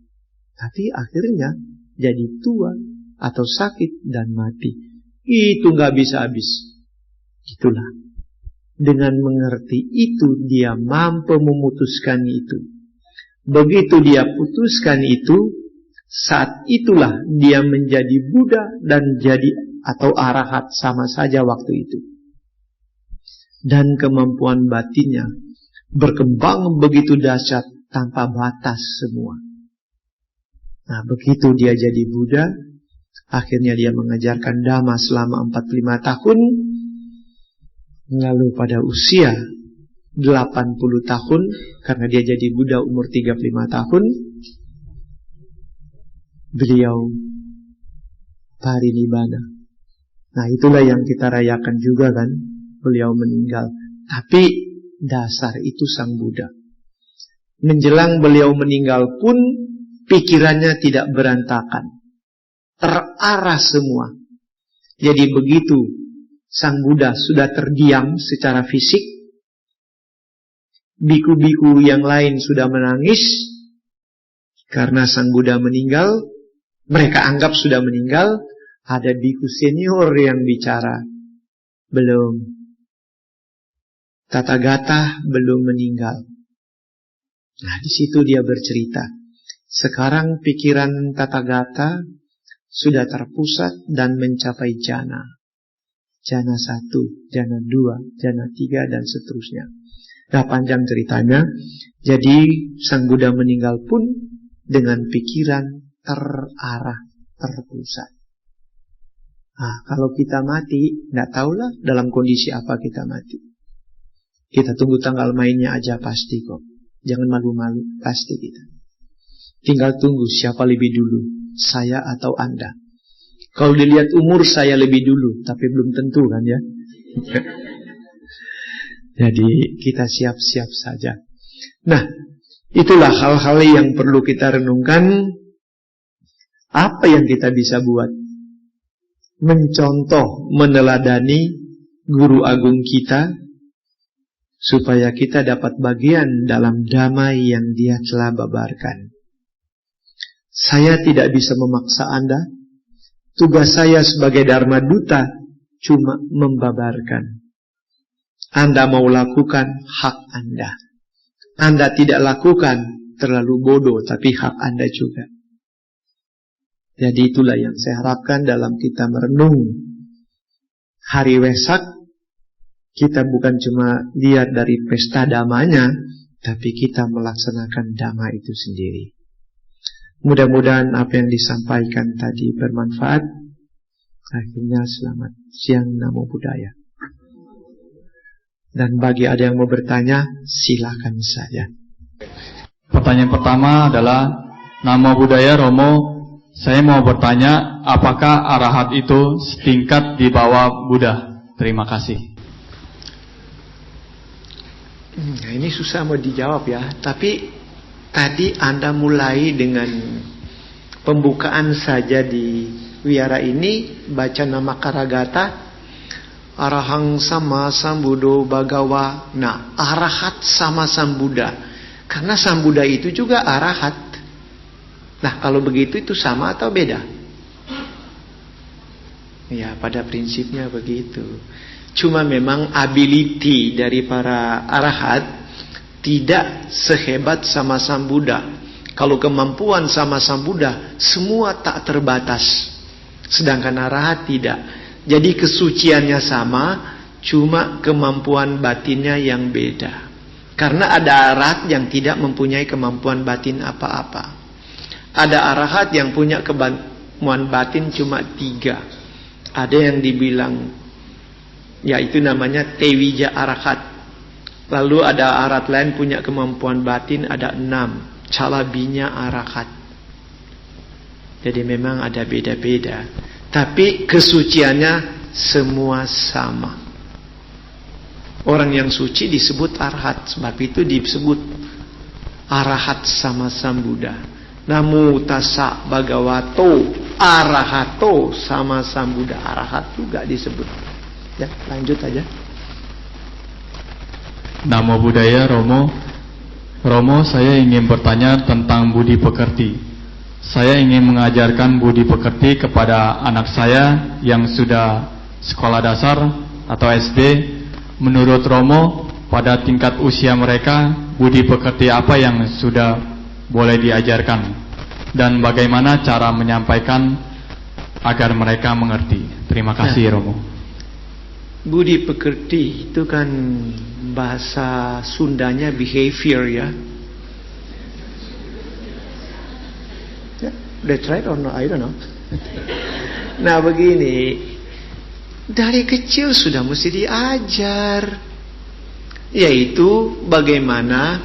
Tapi akhirnya, jadi tua, atau sakit dan mati. Itu gak bisa habis. Itulah. Dengan mengerti itu, dia mampu memutuskan itu. Begitu dia putuskan itu, saat itulah dia menjadi Buddha dan jadi atau arahat sama saja waktu itu. Dan kemampuan batinnya berkembang begitu dahsyat tanpa batas semua. Nah, begitu dia jadi Buddha, akhirnya dia mengajarkan Dhamma selama 45 tahun. Lalu pada usia 80 tahun, karena dia jadi Buddha umur 35 tahun, beliau parinibbana. Nah, itulah yang kita rayakan juga kan, beliau meninggal. Tapi dasar itu Sang Buddha. Menjelang beliau meninggal pun pikirannya tidak berantakan, terarah semua. Jadi begitu Sang Buddha sudah terdiam secara fisik, biku-biku yang lain sudah menangis karena Sang Buddha meninggal. Mereka anggap sudah meninggal. Ada biku senior yang bicara, belum. Tathagata belum meninggal. Nah, di situ dia bercerita. Sekarang pikiran Tathagata sudah terpusat dan mencapai jana. Jana 1, jana 2, jana 3, dan seterusnya. Nah, panjang ceritanya. Jadi Sang Buddha meninggal pun dengan pikiran terarah, terpusat. Nah, kalau kita mati, nggak tahulah dalam kondisi apa kita mati. Kita tunggu tanggal mainnya aja pasti kok. Jangan malu-malu, pasti kita. Tinggal tunggu siapa lebih dulu, saya atau Anda. Kalau dilihat umur saya lebih dulu, tapi belum tentu kan ya. Jadi kita siap-siap saja. Nah, itulah hal-hal yang perlu kita renungkan. Apa yang kita bisa buat? Mencontoh, meneladani guru agung kita, supaya kita dapat bagian dalam damai yang dia telah babarkan. Saya tidak bisa memaksa Anda. Tugas saya sebagai Dharma Duta cuma membabarkan. Anda mau lakukan, hak Anda. Anda tidak lakukan, terlalu bodoh, tapi hak Anda juga. Jadi itulah yang saya harapkan dalam kita merenung hari Wesak. Kita bukan cuma lihat dari pesta damanya, tapi kita melaksanakan dhamma itu sendiri. Mudah-mudahan apa yang disampaikan tadi bermanfaat. Akhirnya selamat siang, Namo Buddhaya. Dan bagi ada yang mau bertanya, silakan saja. Pertanyaan pertama adalah, Namo Buddhaya Romo, saya mau bertanya, apakah arahat itu setingkat di bawah Buddha? Terima kasih. Nah, ini susah mau dijawab ya. Tapi tadi Anda mulai dengan pembukaan saja di wihara ini, baca nama Karagata, Arahang sama Sambuddho Bhagawa. Nah, arahat sama Sambuddha. Karena Sambuddha itu juga arahat. Nah, kalau begitu itu sama atau beda? Ya, pada prinsipnya begitu. Cuma memang ability dari para arahat tidak sehebat sama Sang Buddha. Kalau kemampuan sama Sang Buddha, semua tak terbatas. Sedangkan arahat tidak. Jadi kesuciannya sama, cuma kemampuan batinnya yang beda. Karena ada arahat yang tidak mempunyai kemampuan batin apa-apa. Ada arahat yang punya kemampuan batin cuma 3. Ada yang dibilang, yaitu namanya Tewija arahat. Lalu ada arahat lain punya kemampuan batin ada 6. Calabinya arahat. Jadi memang ada beda-beda. Tapi kesuciannya semua sama. Orang yang suci disebut arahat. Sebab itu disebut arahat sama Sang Buddha. Namo tassa bhagavato arahato sama Sang Buddha. Arahat juga disebut. Ya, lanjut aja. Namo Buddhaya Romo. Romo, saya ingin bertanya tentang budi pekerti. Saya ingin mengajarkan budi pekerti kepada anak saya yang sudah sekolah dasar atau SD. Menurut Romo, pada tingkat usia mereka, budi pekerti apa yang sudah boleh diajarkan? Dan bagaimana cara menyampaikan agar mereka mengerti? Terima kasih, Romo. Budi pekerti itu kan bahasa Sundanya behavior ya. That's right or no? I don't know. Nah begini, dari kecil sudah mesti diajar, yaitu bagaimana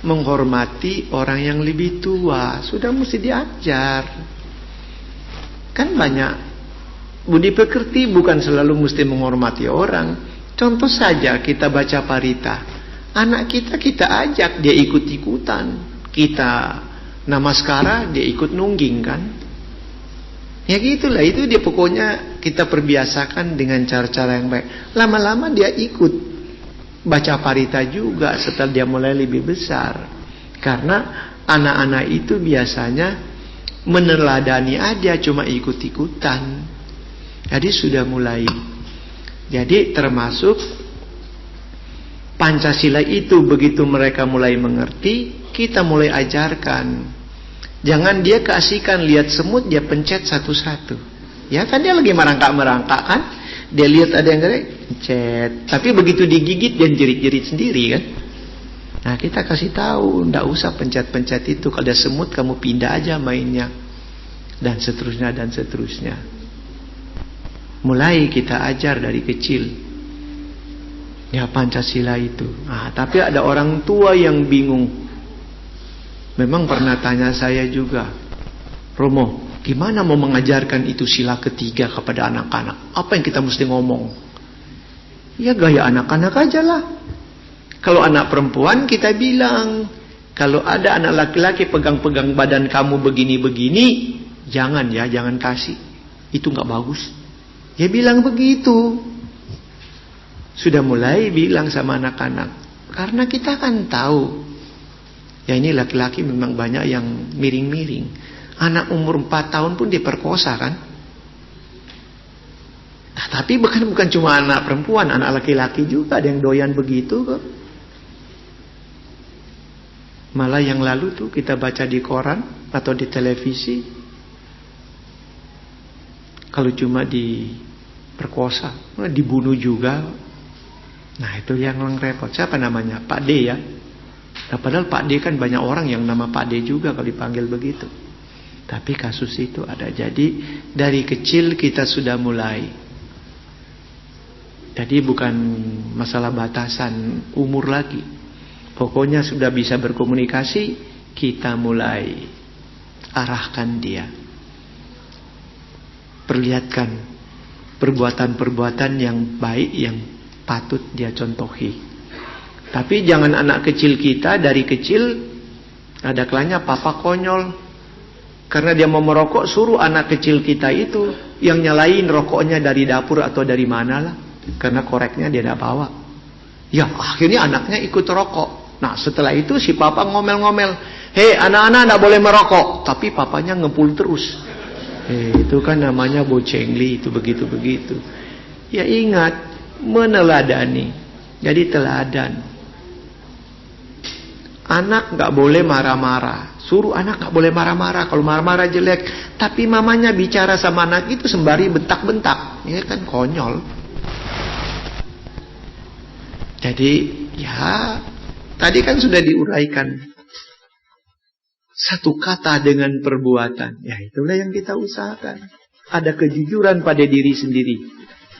menghormati orang yang lebih tua. Sudah mesti diajar. Kan banyak budi pekerti bukan selalu mesti menghormati orang. Contoh saja kita baca parita, anak kita ajak dia ikut-ikutan. Kita namaskara dia ikut nungging kan. Ya gitulah, itu dia pokoknya kita perbiasakan dengan cara-cara yang baik. Lama-lama dia ikut baca parita juga setelah dia mulai lebih besar. Karena anak-anak itu biasanya meneladani aja, cuma ikut-ikutan. Jadi sudah mulai. Jadi termasuk Pancasila itu begitu mereka mulai mengerti, kita mulai ajarkan. Jangan dia keasikan lihat semut dia pencet satu-satu. Ya kan dia lagi merangkak-merangkak kan. Dia lihat ada yang pencet. Tapi begitu digigit dia jerit-jerit sendiri kan. Nah kita kasih tahu, ndak usah pencet-pencet itu. Kalau ada semut kamu pindah aja mainnya. Dan seterusnya dan seterusnya. Mulai kita ajar dari kecil. Ya Pancasila itu. Nah, tapi ada orang tua yang bingung. Memang pernah tanya saya juga, Romo, gimana mau mengajarkan itu sila ketiga kepada anak-anak? Apa yang kita mesti ngomong? Ya gaya anak-anak aja lah. Kalau anak perempuan kita bilang, kalau ada anak laki-laki pegang-pegang badan kamu begini-begini, jangan ya, jangan kasih. Itu gak bagus. Ya bilang begitu. Sudah mulai bilang sama anak-anak. Karena kita kan tahu, ya ini laki-laki memang banyak yang miring-miring. Anak umur 4 tahun pun diperkosa kan. Nah, tapi bukan cuma anak perempuan, anak laki-laki juga ada yang doyan begitu kok. Malah yang lalu tuh kita baca di koran atau di televisi, kalau cuma diperkosa, dibunuh juga. Nah itu yang repot. Siapa namanya? Pak D ya. Nah, padahal Pak D kan banyak orang yang nama Pak D juga kalau dipanggil begitu. Tapi kasus itu ada. Jadi dari kecil kita sudah mulai. Jadi bukan masalah batasan umur lagi. Pokoknya sudah bisa berkomunikasi, kita mulai arahkan dia. Perlihatkan perbuatan-perbuatan yang baik yang patut dia contohi. Tapi jangan anak kecil kita dari kecil ada kalanya papa konyol. Karena dia mau merokok, suruh anak kecil kita itu yang nyalain rokoknya dari dapur atau dari mana lah. Karena koreknya dia tidak bawa. Ya akhirnya anaknya ikut rokok. Nah setelah itu si papa ngomel-ngomel, hei anak-anak tidak boleh merokok. Tapi papanya ngepul terus. Itu kan namanya bocengli, itu begitu-begitu. Ya ingat, meneladani. Jadi teladan. Anak gak boleh marah-marah. Suruh anak gak boleh marah-marah. Kalau marah-marah jelek. Tapi mamanya bicara sama anak itu sembari bentak-bentak. Ini kan konyol. Jadi ya tadi kan sudah diuraikan. Satu kata dengan perbuatan. Ya itulah yang kita usahakan. Ada kejujuran pada diri sendiri.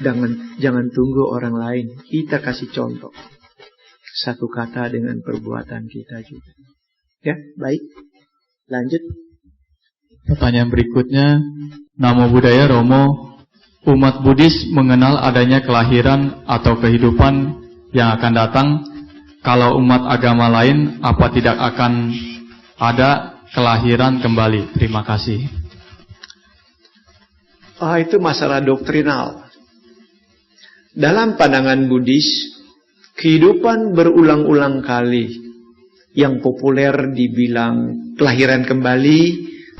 Jangan tunggu orang lain. Kita kasih contoh. Satu kata dengan perbuatan kita juga. Ya, baik. Lanjut. Pertanyaan berikutnya, Namo Buddhaya Romo, umat Buddhis mengenal adanya kelahiran atau kehidupan yang akan datang. Kalau umat agama lain, apa tidak akan ada kelahiran kembali? Terima kasih. Itu masalah doktrinal. Dalam pandangan Buddhis, kehidupan berulang-ulang kali yang populer dibilang kelahiran kembali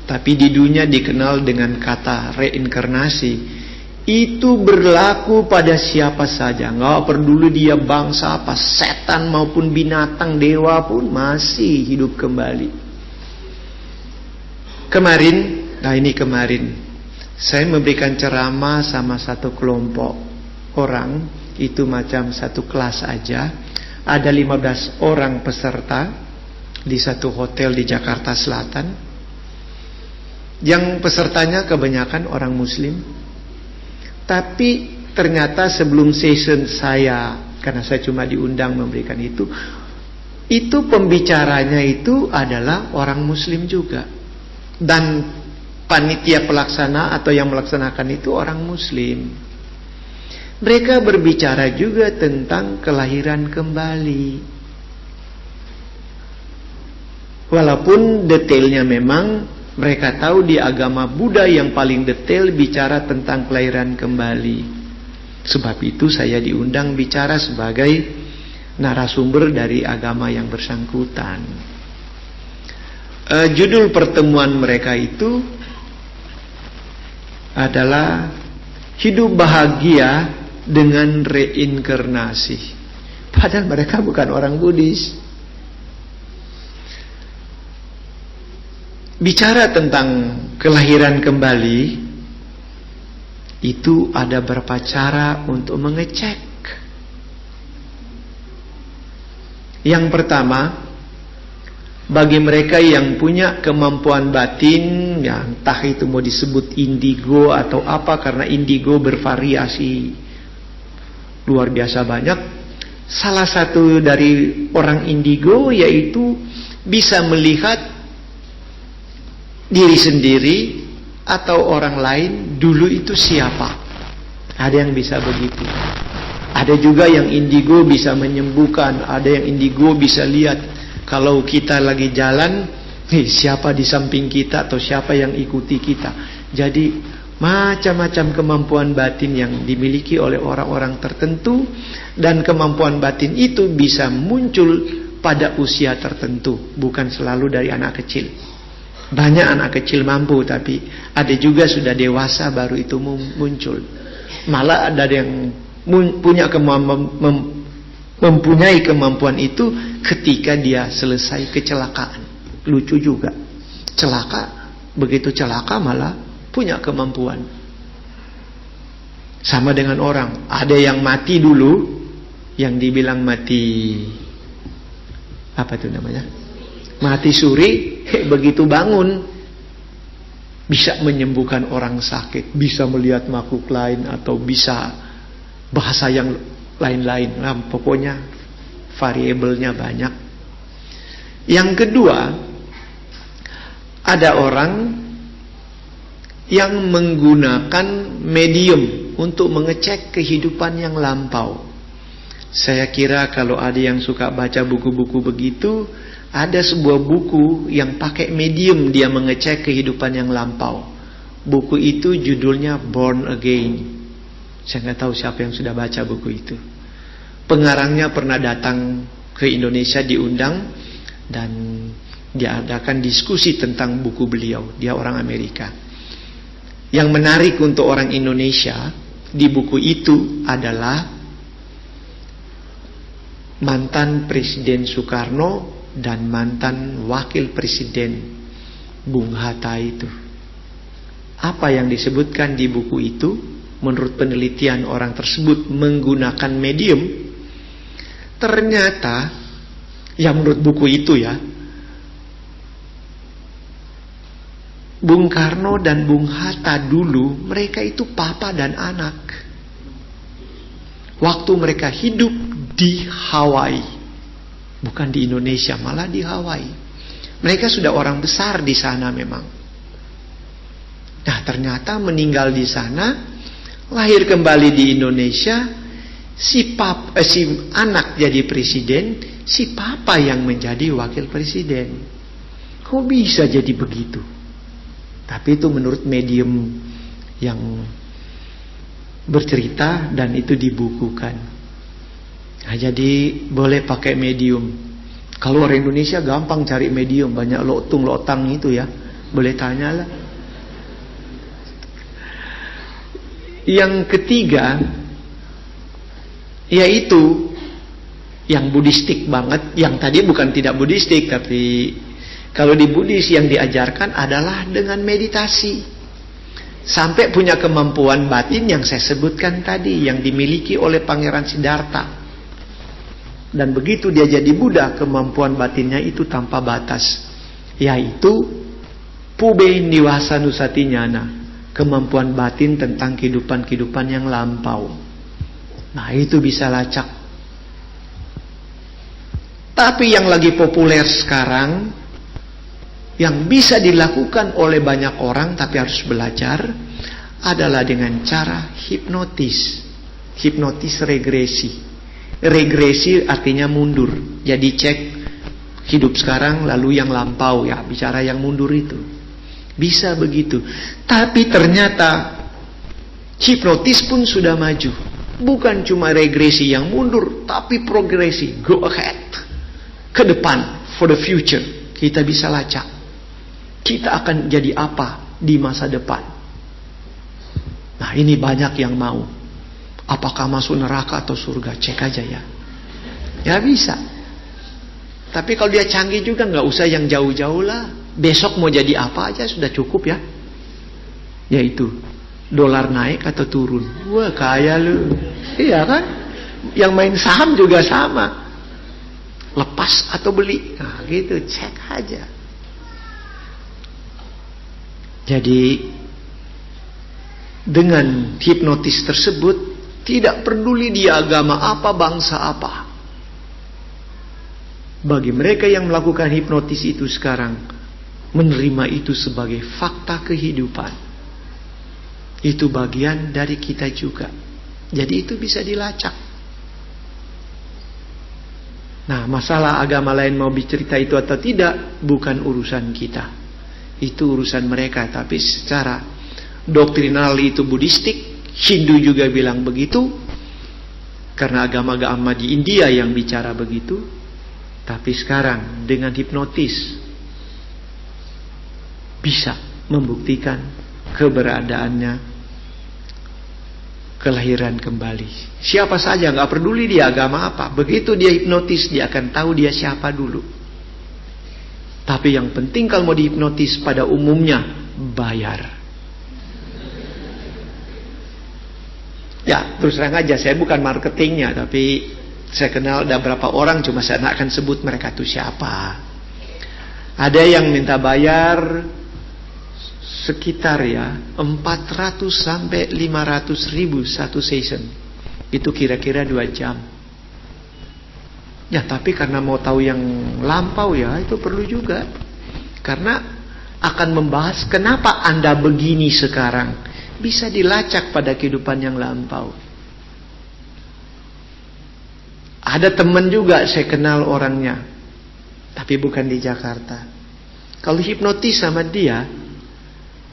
tapi di dunia dikenal dengan kata reinkarnasi. Itu berlaku pada siapa saja, nggak peduli dia bangsa apa, setan maupun binatang, dewa pun masih hidup kembali. Kemarin saya memberikan ceramah sama satu kelompok orang, itu macam satu kelas aja. Ada 15 orang peserta di satu hotel di Jakarta Selatan. Yang pesertanya kebanyakan orang Muslim. Tapi ternyata sebelum session saya, karena saya cuma diundang memberikan itu pembicaranya itu adalah orang Muslim juga. Dan panitia pelaksana atau yang melaksanakan itu orang Muslim. Mereka berbicara juga tentang kelahiran kembali. Walaupun detailnya memang mereka tahu di agama Buddha yang paling detail bicara tentang kelahiran kembali. Sebab itu saya diundang bicara sebagai narasumber dari agama yang bersangkutan. Judul pertemuan mereka itu adalah hidup bahagia dengan reinkarnasi. Padahal mereka bukan orang Buddhis. Bicara tentang kelahiran kembali, itu ada beberapa cara untuk mengecek. Yang pertama, bagi mereka yang punya kemampuan batin, ya entah itu mau disebut indigo atau apa, karena indigo bervariasi luar biasa banyak. Salah satu dari orang indigo yaitu bisa melihat diri sendiri atau orang lain dulu itu siapa. Ada yang bisa begitu. Ada juga yang indigo bisa menyembuhkan. Ada yang indigo bisa lihat kalau kita lagi jalan, siapa di samping kita atau siapa yang ikuti kita. Jadi macam-macam kemampuan batin yang dimiliki oleh orang-orang tertentu. Dan kemampuan batin itu bisa muncul pada usia tertentu, bukan selalu dari anak kecil. Banyak anak kecil mampu, tapi ada juga sudah dewasa baru itu muncul. Malah ada yang mempunyai kemampuan itu ketika dia selesai kecelakaan. Lucu juga. Begitu celaka malah punya kemampuan. Sama dengan orang. Ada yang mati dulu, yang dibilang mati, apa itu namanya? Mati suri, begitu bangun bisa menyembuhkan orang sakit, bisa melihat makhluk lain atau bisa bahasa yang lain-lain. Nah, pokoknya variabelnya banyak. Yang kedua, ada orang yang menggunakan medium untuk mengecek kehidupan yang lampau. Saya kira kalau ada yang suka baca buku-buku begitu, ada sebuah buku yang pakai medium dia mengecek kehidupan yang lampau. Buku itu judulnya Born Again. Saya nggak tahu siapa yang sudah baca buku itu. Pengarangnya pernah datang ke Indonesia, diundang dan diadakan diskusi tentang buku beliau. Dia orang Amerika. Yang menarik untuk orang Indonesia di buku itu adalah mantan Presiden Soekarno dan mantan Wakil Presiden Bung Hatta itu. Apa yang disebutkan di buku itu, menurut penelitian orang tersebut menggunakan medium, ternyata, ya menurut buku itu ya, Bung Karno dan Bung Hatta dulu, mereka itu papa dan anak. Waktu mereka hidup di Hawaii. Bukan di Indonesia, malah di Hawaii. Mereka sudah orang besar di sana memang. Nah, ternyata meninggal di sana, lahir kembali di Indonesia, si anak jadi presiden, si papa yang menjadi wakil presiden. Kok bisa jadi begitu? Tapi itu menurut medium yang bercerita dan itu dibukukan. Nah, jadi boleh pakai medium. Kalau orang Indonesia gampang cari medium, banyak lotang itu ya. Boleh tanyalah. Yang ketiga, yaitu yang buddhistik banget. Yang tadi bukan tidak buddhistik, tapi kalau di Buddhis yang diajarkan adalah dengan meditasi. Sampai punya kemampuan batin yang saya sebutkan tadi, yang dimiliki oleh Pangeran Siddhartha. Dan begitu dia jadi Buddha, kemampuan batinnya itu tanpa batas, yaitu Pube Niwasanusati Nyana, kemampuan batin tentang kehidupan-kehidupan yang lampau. Nah, itu bisa lacak. Tapi yang lagi populer sekarang, yang bisa dilakukan oleh banyak orang tapi harus belajar, adalah dengan cara hipnotis. Hipnotis regresi. Regresi artinya mundur. Jadi cek hidup sekarang lalu yang lampau, ya bicara yang mundur itu. Bisa begitu. Tapi ternyata hipnotis pun sudah maju. Bukan cuma regresi yang mundur, tapi progresi, go ahead, ke depan, for the future. Kita bisa lacak kita akan jadi apa di masa depan. Nah, ini banyak yang mau. Apakah masuk neraka atau surga? Cek aja ya. Ya bisa. Tapi kalau dia canggih juga nggak usah yang jauh-jauh lah. Besok mau jadi apa aja sudah cukup ya. Yaitu dolar naik atau turun. Wah, kaya lu. Iya kan? Yang main saham juga sama. Lepas atau beli. Nah, gitu, cek aja. Jadi dengan hipnotis tersebut, tidak peduli dia agama apa, bangsa apa. Bagi mereka yang melakukan hipnotis itu sekarang, menerima itu sebagai fakta kehidupan. Itu bagian dari kita juga. Jadi itu bisa dilacak. Nah, masalah agama lain mau bercerita itu atau tidak, bukan urusan kita. Itu urusan mereka. Tapi secara doktrinal itu buddhistik, Hindu juga bilang begitu, karena agama-agama di India yang bicara begitu. Tapi sekarang dengan hipnotis bisa membuktikan keberadaannya kelahiran kembali. Siapa saja, nggak peduli dia agama apa, begitu dia hipnotis dia akan tahu dia siapa dulu. Tapi yang penting kalau mau dihipnotis pada umumnya bayar. Ya, terus terang aja, saya bukan marketingnya, tapi saya kenal ada berapa orang, cuma saya tidak akan sebut mereka itu siapa. Ada yang minta bayar sekitar ya 400 sampai 500 ribu satu session. Itu kira-kira 2 jam. Ya, tapi karena mau tahu yang lampau ya, itu perlu juga. Karena akan membahas kenapa Anda begini sekarang. Bisa dilacak pada kehidupan yang lampau. Ada teman juga saya kenal orangnya, tapi bukan di Jakarta. Kalau hipnotis sama dia,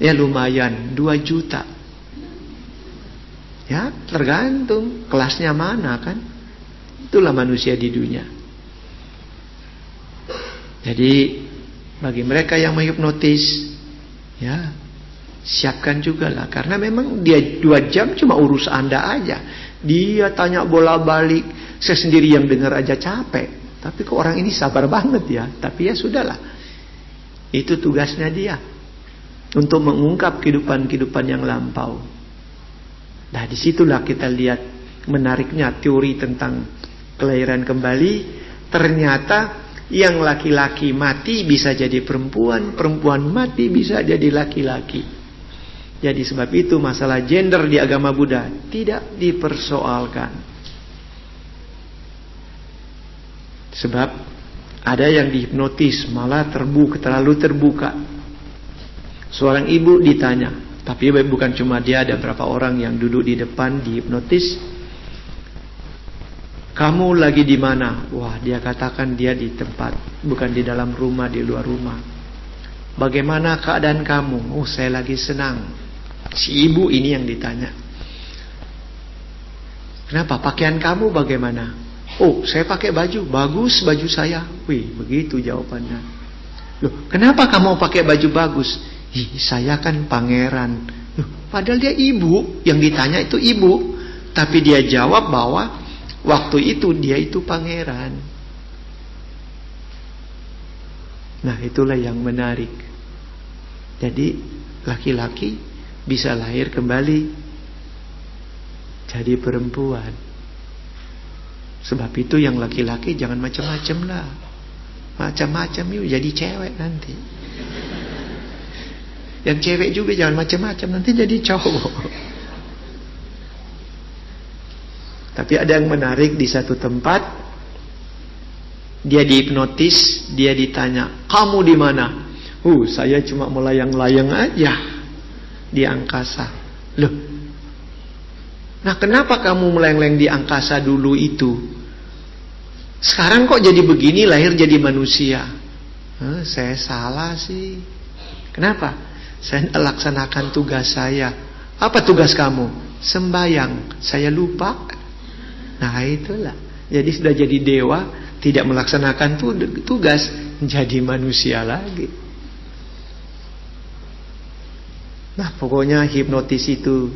ya lumayan 2 juta. Ya, tergantung kelasnya mana kan. Itulah manusia di dunia. Jadi bagi mereka yang menghipnotis, ya siapkan juga lah. Karena memang dia 2 jam cuma urus Anda aja. Dia tanya bola balik, saya sendiri yang dengar aja capek. Tapi kok orang ini sabar banget ya. Tapi ya sudahlah, itu tugasnya dia, untuk mengungkap kehidupan-kehidupan yang lampau. Nah, disitulah kita lihat menariknya teori tentang kelahiran kembali. Ternyata yang laki-laki mati bisa jadi perempuan, perempuan mati bisa jadi laki-laki. Jadi sebab itu masalah gender di agama Buddha tidak dipersoalkan. Sebab ada yang dihipnotis malah terlalu terbuka. Seorang ibu ditanya, tapi bukan cuma dia, ada berapa orang yang duduk di depan dihipnotis. Kamu lagi di mana? Wah, dia katakan dia di tempat, bukan di dalam rumah, di luar rumah. Bagaimana keadaan kamu? Oh, saya lagi senang. Si ibu ini yang ditanya. Kenapa? Pakaian kamu bagaimana? Oh, saya pakai baju. Bagus baju saya. Wih, begitu jawabannya. Loh, kenapa kamu pakai baju bagus? Ih, saya kan pangeran. Loh, padahal dia ibu. Yang ditanya itu ibu. Tapi dia jawab bahwa waktu itu dia itu pangeran. Nah, itulah yang menarik. Jadi laki-laki bisa lahir kembali jadi perempuan. Sebab itu yang laki-laki jangan macam-macam lah. Macam-macam yuk jadi cewek nanti. Yang cewek juga jangan macam-macam, nanti jadi cowok. Tapi ada yang menarik di satu tempat. Dia dihipnotis, dia ditanya, "Kamu di mana?" Saya cuma melayang-layang aja di angkasa. Loh, nah kenapa kamu melayang-layang di angkasa dulu itu? Sekarang kok jadi begini, lahir jadi manusia? Saya salah sih. Kenapa? Saya laksanakan tugas saya. Apa tugas kamu? Sembayang. Saya lupa. Nah itulah. Jadi sudah jadi dewa, tidak melaksanakan tugas, jadi manusia lagi. Nah pokoknya hipnotis itu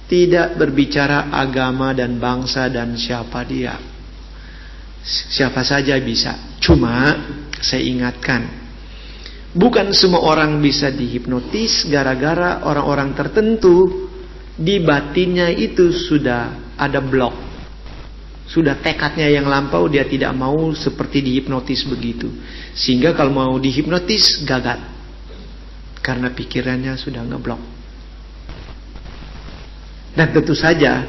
tidak berbicara agama dan bangsa dan siapa dia. Siapa saja bisa. Cuma saya ingatkan, bukan semua orang bisa dihipnotis gara-gara orang-orang tertentu di batinnya itu sudah ada blok. Sudah tekadnya yang lampau, dia tidak mau seperti dihipnotis begitu. Sehingga kalau mau dihipnotis gagal. Karena pikirannya sudah ngeblok. Dan tentu saja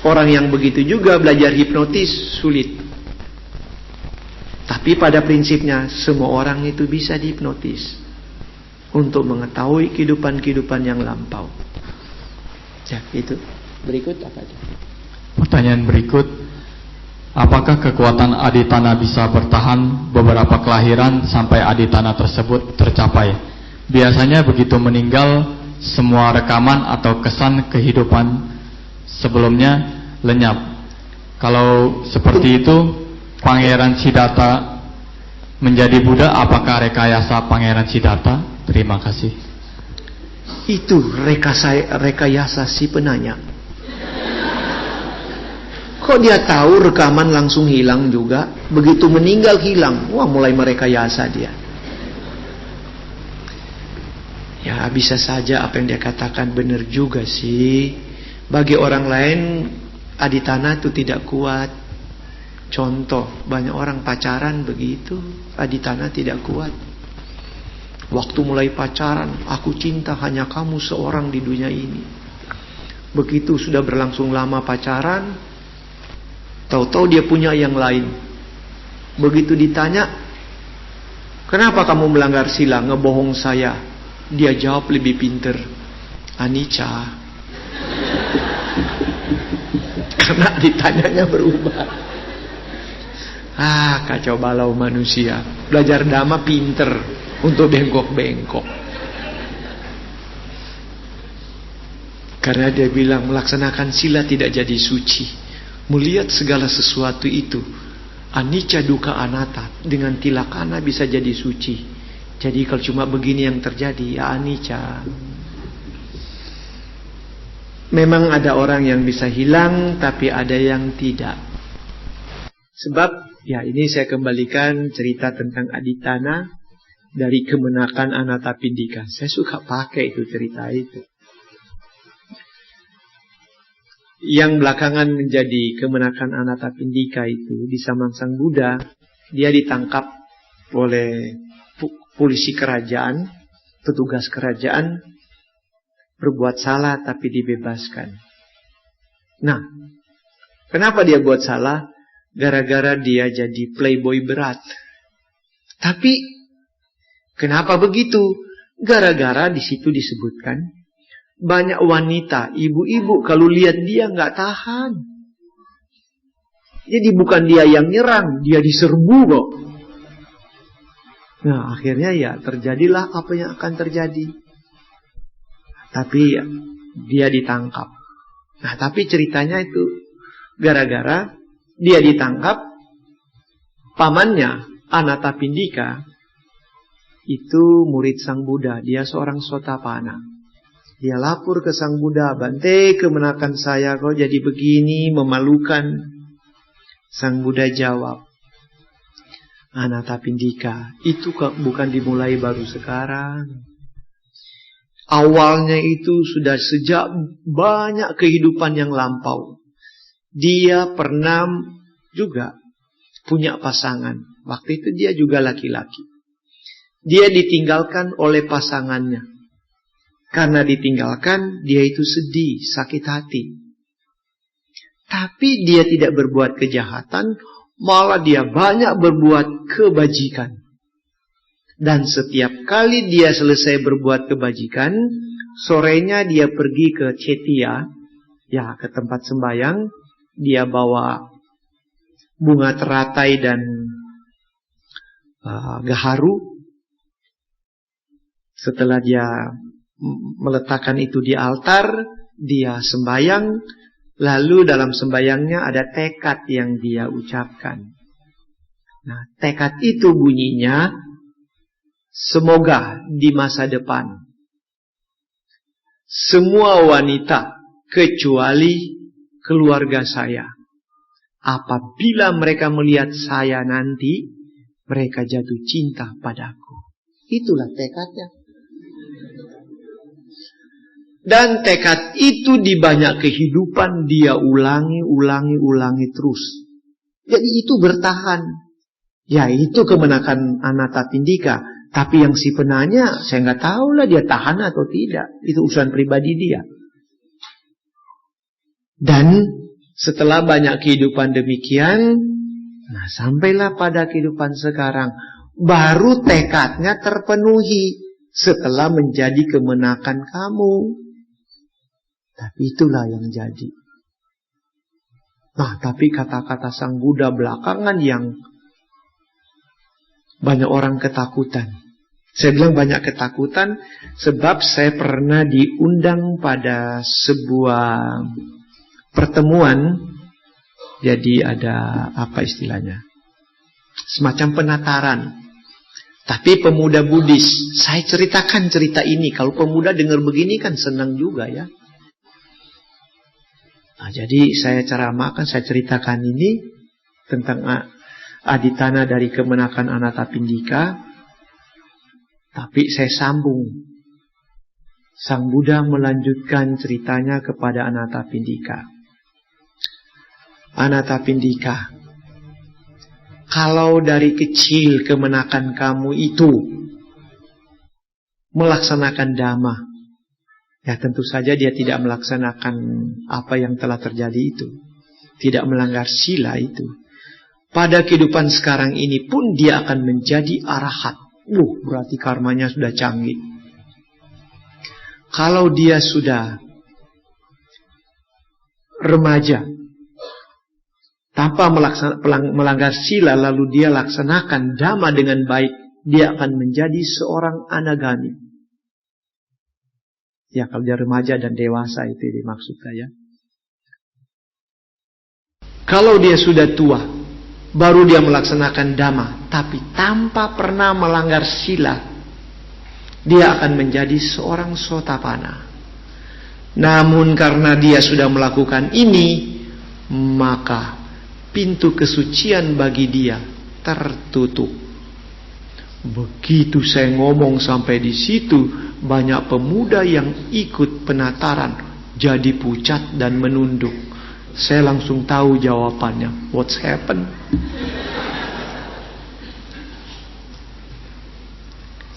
orang yang begitu juga belajar hipnotis sulit. Tapi pada prinsipnya semua orang itu bisa dihipnotis untuk mengetahui kehidupan-kehidupan yang lampau. Ya, itu. Berikut apa aja? Pertanyaan berikut, apakah kekuatan aditana bisa bertahan beberapa kelahiran sampai aditana tersebut tercapai? Biasanya begitu meninggal, semua rekaman atau kesan kehidupan sebelumnya lenyap. Kalau seperti itu, Pangeran Siddhartha menjadi Buddha, apakah rekayasa Pangeran Siddhartha? Terima kasih. Itu rekayasa si penanya. Kok dia tahu rekaman langsung hilang juga? Begitu meninggal hilang. Wah, mulai merekayasa dia. Ya, bisa saja apa yang dia katakan benar juga sih. Bagi orang lain aditana itu tidak kuat. Contoh, banyak orang pacaran begitu, aditana tidak kuat. Waktu mulai pacaran, aku cinta hanya kamu seorang di dunia ini. Begitu sudah berlangsung lama pacaran, tahu-tahu dia punya yang lain. Begitu ditanya, kenapa kamu melanggar sila, ngebohong saya? Dia jawab lebih pinter, anicca. Karena ditanyanya berubah. Kacau balau manusia. Belajar dhamma pinter untuk bengkok-bengkok. Karena dia bilang melaksanakan sila tidak jadi suci. Melihat segala sesuatu itu, anicca dukkha anatta, dengan tilakana bisa jadi suci. Jadi kalau cuma begini yang terjadi, ya anicca. Memang ada orang yang bisa hilang, tapi ada yang tidak. Sebab, ya ini saya kembalikan cerita tentang aditana dari kemenakan Anathapindika. Saya suka pakai itu cerita itu. Yang belakangan menjadi kemenakan Anathapindika itu di zaman Sang Buddha, dia ditangkap oleh polisi kerajaan, petugas kerajaan, berbuat salah tapi dibebaskan. Nah, kenapa dia buat salah? Gara-gara dia jadi playboy berat. Tapi kenapa begitu? Gara-gara di situ disebutkan banyak wanita, ibu-ibu kalau lihat dia nggak tahan. Jadi bukan dia yang nyerang, dia diserbu kok. Nah akhirnya ya terjadilah apa yang akan terjadi. Tapi ya, dia ditangkap. Nah tapi ceritanya itu gara-gara dia ditangkap, pamannya Anathapindika itu murid Sang Buddha. Dia seorang Sotapana. Dia lapor ke Sang Buddha, "Bante, kemenakan saya kok jadi begini, memalukan." Sang Buddha jawab, "Anathapindika, itu bukan dimulai baru sekarang. Awalnya itu sudah sejak banyak kehidupan yang lampau. Dia pernah juga punya pasangan. Waktu itu dia juga laki-laki. Dia ditinggalkan oleh pasangannya. Karena ditinggalkan, dia itu sedih, sakit hati. Tapi dia tidak berbuat kejahatan, malah dia banyak berbuat kebajikan. Dan setiap kali dia selesai berbuat kebajikan, sorenya dia pergi ke Cetia, ya ke tempat sembayang. Dia bawa bunga teratai dan gaharu. Setelah dia meletakkan itu di altar, dia sembayang. Lalu dalam sembayangnya ada tekad yang dia ucapkan. Nah, tekad itu bunyinya, semoga di masa depan semua wanita kecuali keluarga saya, apabila mereka melihat saya nanti, mereka jatuh cinta padaku. Itulah tekadnya. Dan tekad itu di banyak kehidupan dia ulangi terus. Jadi itu bertahan. Ya itu kemenakan Anathapindika. Tapi yang si penanya, saya nggak tahu lah dia tahan atau tidak. Itu urusan pribadi dia. Dan setelah banyak kehidupan demikian, nah sampailah pada kehidupan sekarang. Baru tekadnya terpenuhi setelah menjadi kemenakan kamu. Tapi itulah yang jadi. Nah, tapi kata-kata Sang Buddha belakangan yang banyak orang ketakutan. Saya bilang banyak ketakutan sebab saya pernah diundang pada sebuah pertemuan. Jadi ada apa istilahnya? Semacam penataran. Tapi pemuda Buddhis. Saya ceritakan cerita ini. Kalau pemuda dengar begini kan senang juga ya. Nah, jadi saya ceramahkan, saya ceritakan ini tentang aditana dari kemenakan Anathapindika. Tapi saya sambung. Sang Buddha melanjutkan ceritanya kepada Anathapindika. Anathapindika, kalau dari kecil kemenakan kamu itu melaksanakan dhamma, ya tentu saja dia tidak melaksanakan apa yang telah terjadi itu. Tidak melanggar sila itu. Pada kehidupan sekarang ini pun dia akan menjadi arahat. Berarti karmanya sudah canggih. Kalau dia sudah remaja, tanpa melanggar sila, lalu dia laksanakan dhamma dengan baik, dia akan menjadi seorang anagami. Ya, kalau dia remaja dan dewasa itu dimaksud saya. Kalau dia sudah tua, baru dia melaksanakan dhamma, tapi tanpa pernah melanggar sila, dia akan menjadi seorang Sotapana. Namun karena dia sudah melakukan ini, maka pintu kesucian bagi dia tertutup. Begitu saya ngomong sampai di situ, banyak pemuda yang ikut penataran jadi pucat dan menunduk. Saya langsung tahu jawabannya. What's happened?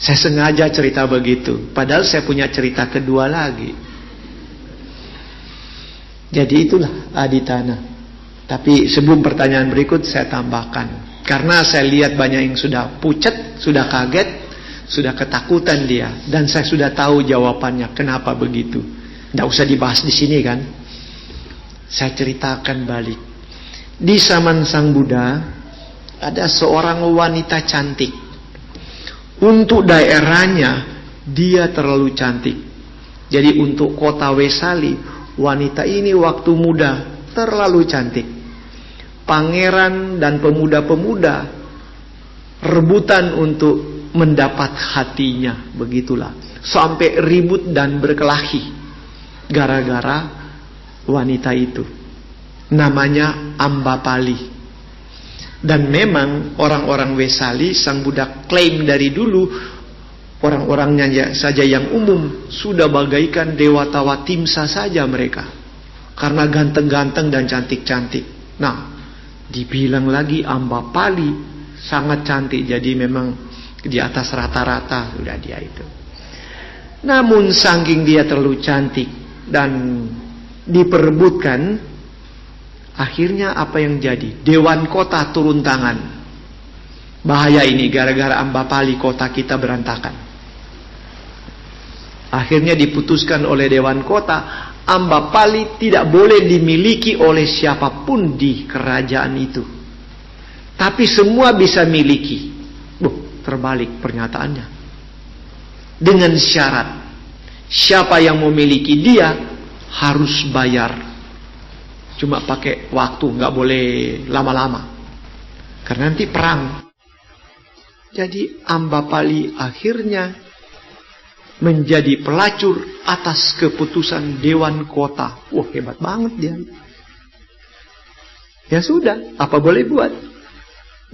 Saya sengaja cerita begitu, padahal saya punya cerita kedua lagi. Jadi itulah aditana. Tapi sebelum pertanyaan berikut saya tambahkan. Karena saya lihat banyak yang sudah pucat, sudah kaget, sudah ketakutan dia. Dan saya sudah tahu jawabannya, kenapa begitu. Tidak usah dibahas di sini kan. Saya ceritakan balik. Di zaman Sang Buddha, ada seorang wanita cantik. Untuk daerahnya, dia terlalu cantik. Jadi untuk kota Wesali, wanita ini waktu muda terlalu cantik. Pangeran dan pemuda-pemuda rebutan untuk mendapat hatinya. Begitulah, sampai ribut dan berkelahi gara-gara wanita itu. Namanya Ambapali. Dan memang orang-orang Wesali, sang budak klaim dari dulu, orang-orangnya saja yang umum, sudah bagaikan Dewata Watimsa saja mereka, karena ganteng-ganteng dan cantik-cantik. Nah, dibilang lagi Ambapali sangat cantik, jadi memang di atas rata-rata sudah dia itu. Namun saking dia terlalu cantik dan diperebutkan, akhirnya apa yang jadi? Dewan kota turun tangan. Bahaya ini, gara-gara Ambapali kota kita berantakan. Akhirnya diputuskan oleh Dewan kota, Ambapali tidak boleh dimiliki oleh siapapun di kerajaan itu, tapi semua bisa miliki. Terbalik pernyataannya. Dengan syarat, siapa yang memiliki dia harus bayar. Cuma pakai waktu, nggak boleh lama-lama, karena nanti perang. Jadi Ambapali akhirnya menjadi pelacur atas keputusan Dewan Kota. Wah, hebat banget dia. Ya sudah, apa boleh buat?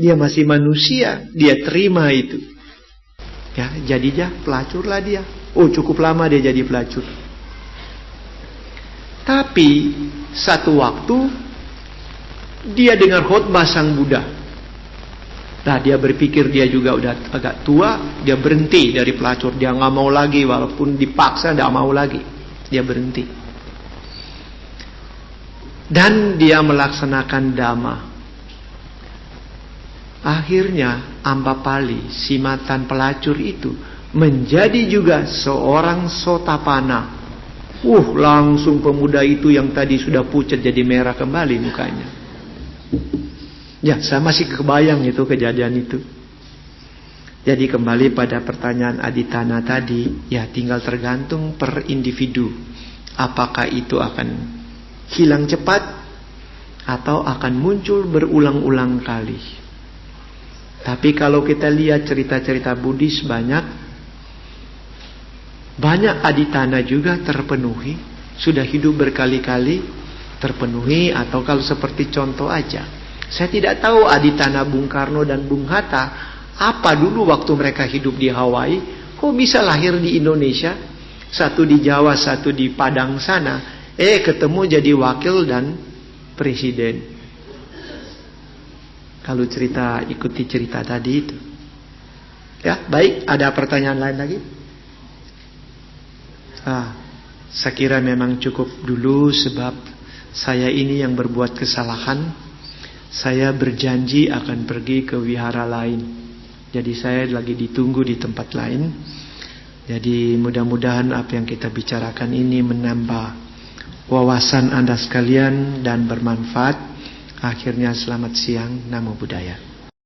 Dia masih manusia, dia terima itu. Ya, jadinya pelacurlah dia. Oh, cukup lama dia jadi pelacur. Tapi satu waktu dia dengar khotbah sang Buddha. Nah, dia berpikir dia juga udah agak tua, dia berhenti dari pelacur. Dia nggak mau lagi, walaupun dipaksa nggak mau lagi. Dia berhenti. Dan dia melaksanakan dhamma. Akhirnya Ambapali, si mantan pelacur itu, menjadi juga seorang sotapana. Langsung pemuda itu yang tadi sudah pucat jadi merah kembali mukanya. Ya, saya masih kebayang itu kejadian itu. Jadi kembali pada pertanyaan Aditana tadi, ya tinggal tergantung per individu. Apakah itu akan hilang cepat atau akan muncul berulang-ulang kali. Tapi kalau kita lihat cerita-cerita Buddhis banyak Aditana juga terpenuhi, sudah hidup berkali-kali terpenuhi. Atau kalau seperti contoh aja, saya tidak tahu Aditana Bung Karno dan Bung Hatta apa dulu waktu mereka hidup di Hawaii, kok bisa lahir di Indonesia, satu di Jawa, satu di Padang sana, ketemu jadi wakil dan presiden. Kalau cerita, ikuti cerita tadi itu. Ya, baik, ada pertanyaan lain lagi? Saya kira memang cukup dulu, sebab saya ini yang berbuat kesalahan. Saya berjanji akan pergi ke wihara lain. Jadi saya lagi ditunggu di tempat lain. Jadi mudah-mudahan apa yang kita bicarakan ini menambah wawasan Anda sekalian dan bermanfaat. Akhirnya selamat siang, Namo Buddhaya.